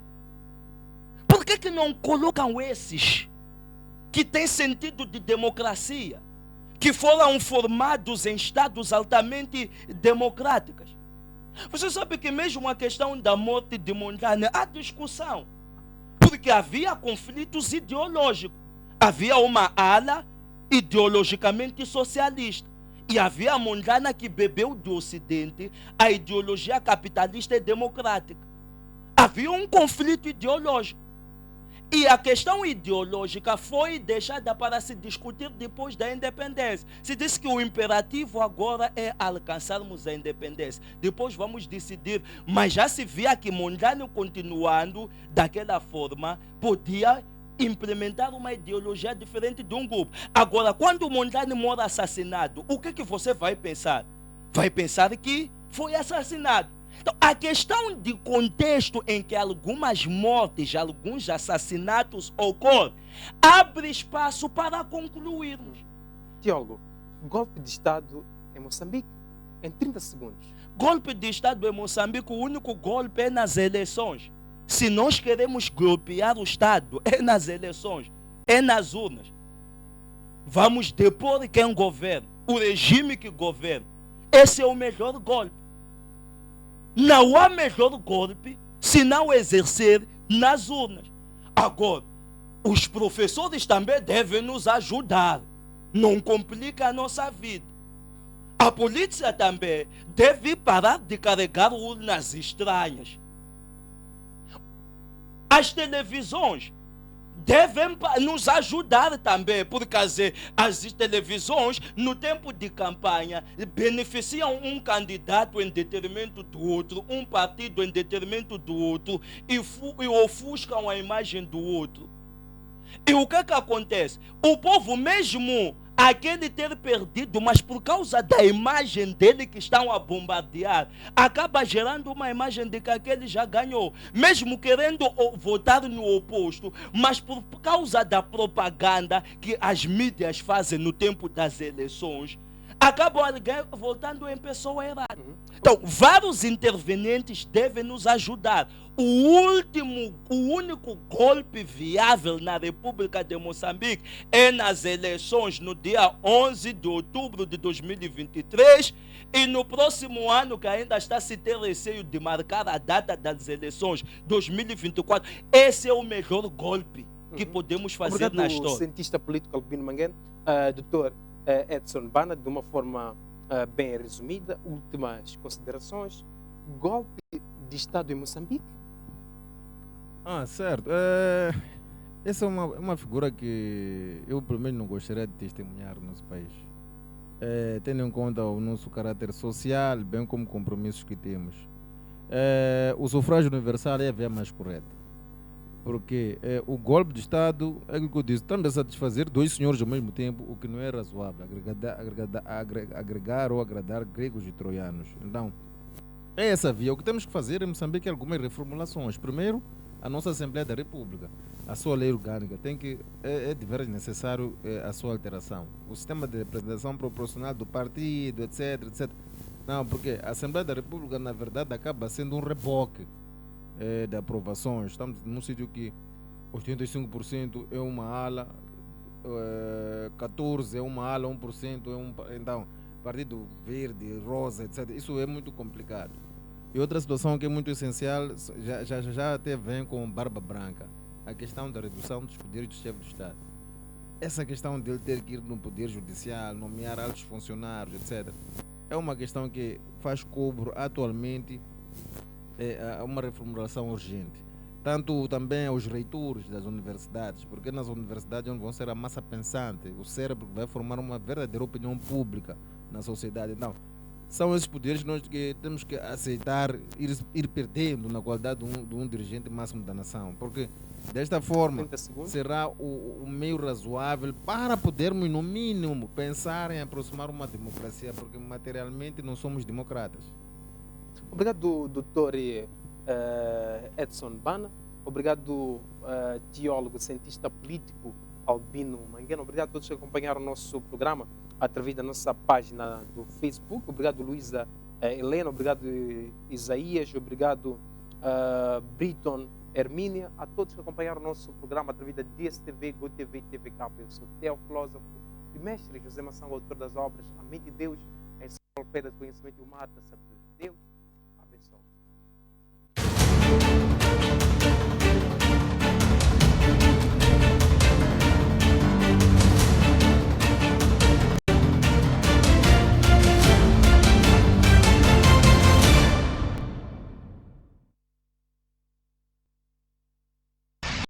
Por que não colocam esses que têm sentido de democracia, que foram formados em estados altamente democráticos? Você sabe que mesmo a questão da morte de Mondlane, há discussão. Porque havia conflitos ideológicos. Havia uma ala ideologicamente socialista. E havia a Mondlane que bebeu do Ocidente a ideologia capitalista e democrática. Havia um conflito ideológico. E a questão ideológica foi deixada para se discutir depois da independência. Se disse que o imperativo agora é alcançarmos a independência. Depois vamos decidir. Mas já se via que Mondlane, continuando daquela forma, podia implementar uma ideologia diferente de um grupo. Agora, quando o Mondlane mora assassinado, o que você vai pensar? Vai pensar que foi assassinado. Então, a questão de contexto em que algumas mortes, alguns assassinatos ocorrem, abre espaço para concluirmos. Teólogo, golpe de Estado em Moçambique, em 30 segundos. Golpe de Estado em Moçambique, o único golpe é nas eleições. Se nós queremos golpear o Estado, é nas eleições, é nas urnas. Vamos depor quem governa, o regime que governa. Esse é o melhor golpe. Não há melhor golpe se não exercer nas urnas. Agora, os professores também devem nos ajudar. Não complica a nossa vida. A polícia também deve parar de carregar urnas estranhas. As televisões devem nos ajudar também, porque as televisões, no tempo de campanha, beneficiam um candidato em detrimento do outro, um partido em detrimento do outro, e ofuscam a imagem do outro. E o que acontece? O povo, mesmo aquele ter perdido, mas por causa da imagem dele que estão a bombardear, acaba gerando uma imagem de que aquele já ganhou, mesmo querendo votar no oposto, mas por causa da propaganda que as mídias fazem no tempo das eleições, acabam votando em pessoa errada. Então, vários intervenientes devem nos ajudar. O único golpe viável na República de Moçambique é nas eleições no dia 11 de outubro de 2023 e no próximo ano, que ainda está a se ter receio de marcar a data das eleições 2024. Esse é o melhor golpe que podemos fazer. Obrigado, na história. Cientista político Albino Mangueno, Dr. Edson Bana, de uma forma bem resumida, últimas considerações. Golpe de Estado em Moçambique? Certo. Essa é uma figura que eu, pelo menos, não gostaria de testemunhar no nosso país. Tendo em conta o nosso caráter social, bem como compromissos que temos. O sufrágio universal é a via mais correta. Porque o golpe de Estado, é o que eu disse, estamos a satisfazer dois senhores ao mesmo tempo, o que não é razoável, agregar ou agradar gregos e troianos. Então, é essa via. O que temos que fazer em Moçambique é algumas reformulações. Primeiro, a nossa Assembleia da República, a sua lei orgânica, é de veras necessário a sua alteração. O sistema de representação proporcional do partido, etc, etc. Não, porque a Assembleia da República, na verdade, acaba sendo um reboque de aprovações. Estamos num sítio que 85% é uma ala, 14% é uma ala, 1% é um... Então, Partido Verde, Rosa, etc. Isso é muito complicado. E outra situação que é muito essencial, já até vem com barba branca, a questão da redução dos poderes do chefe do Estado. Essa questão de ele ter que ir no poder judicial, nomear altos funcionários, etc., é uma questão que faz cobro atualmente a uma reformulação urgente. Tanto também aos reitores das universidades, porque nas universidades onde vão ser a massa pensante, o cérebro que vai formar uma verdadeira opinião pública na sociedade. Então, são esses poderes que temos que aceitar, ir perdendo na qualidade de um dirigente máximo da nação, porque desta forma será o meio razoável para podermos, no mínimo, pensar em aproximar uma democracia, porque materialmente não somos democratas. Obrigado, Dr. Edson Bana. Obrigado, teólogo, cientista político Albino Mangueno. Obrigado a todos que acompanharam o nosso programa através da nossa página do Facebook. Obrigado, Luísa Helena. Obrigado, Isaías. Obrigado, Briton Hermínia. A todos que acompanharam o nosso programa através da DSTV, GoTV e TVK. Eu sou Theo, filósofo e mestre José Massanga, autor das obras A Mente de Deus, em Enciclopédia do Conhecimento Humano da Sabedoria de Deus.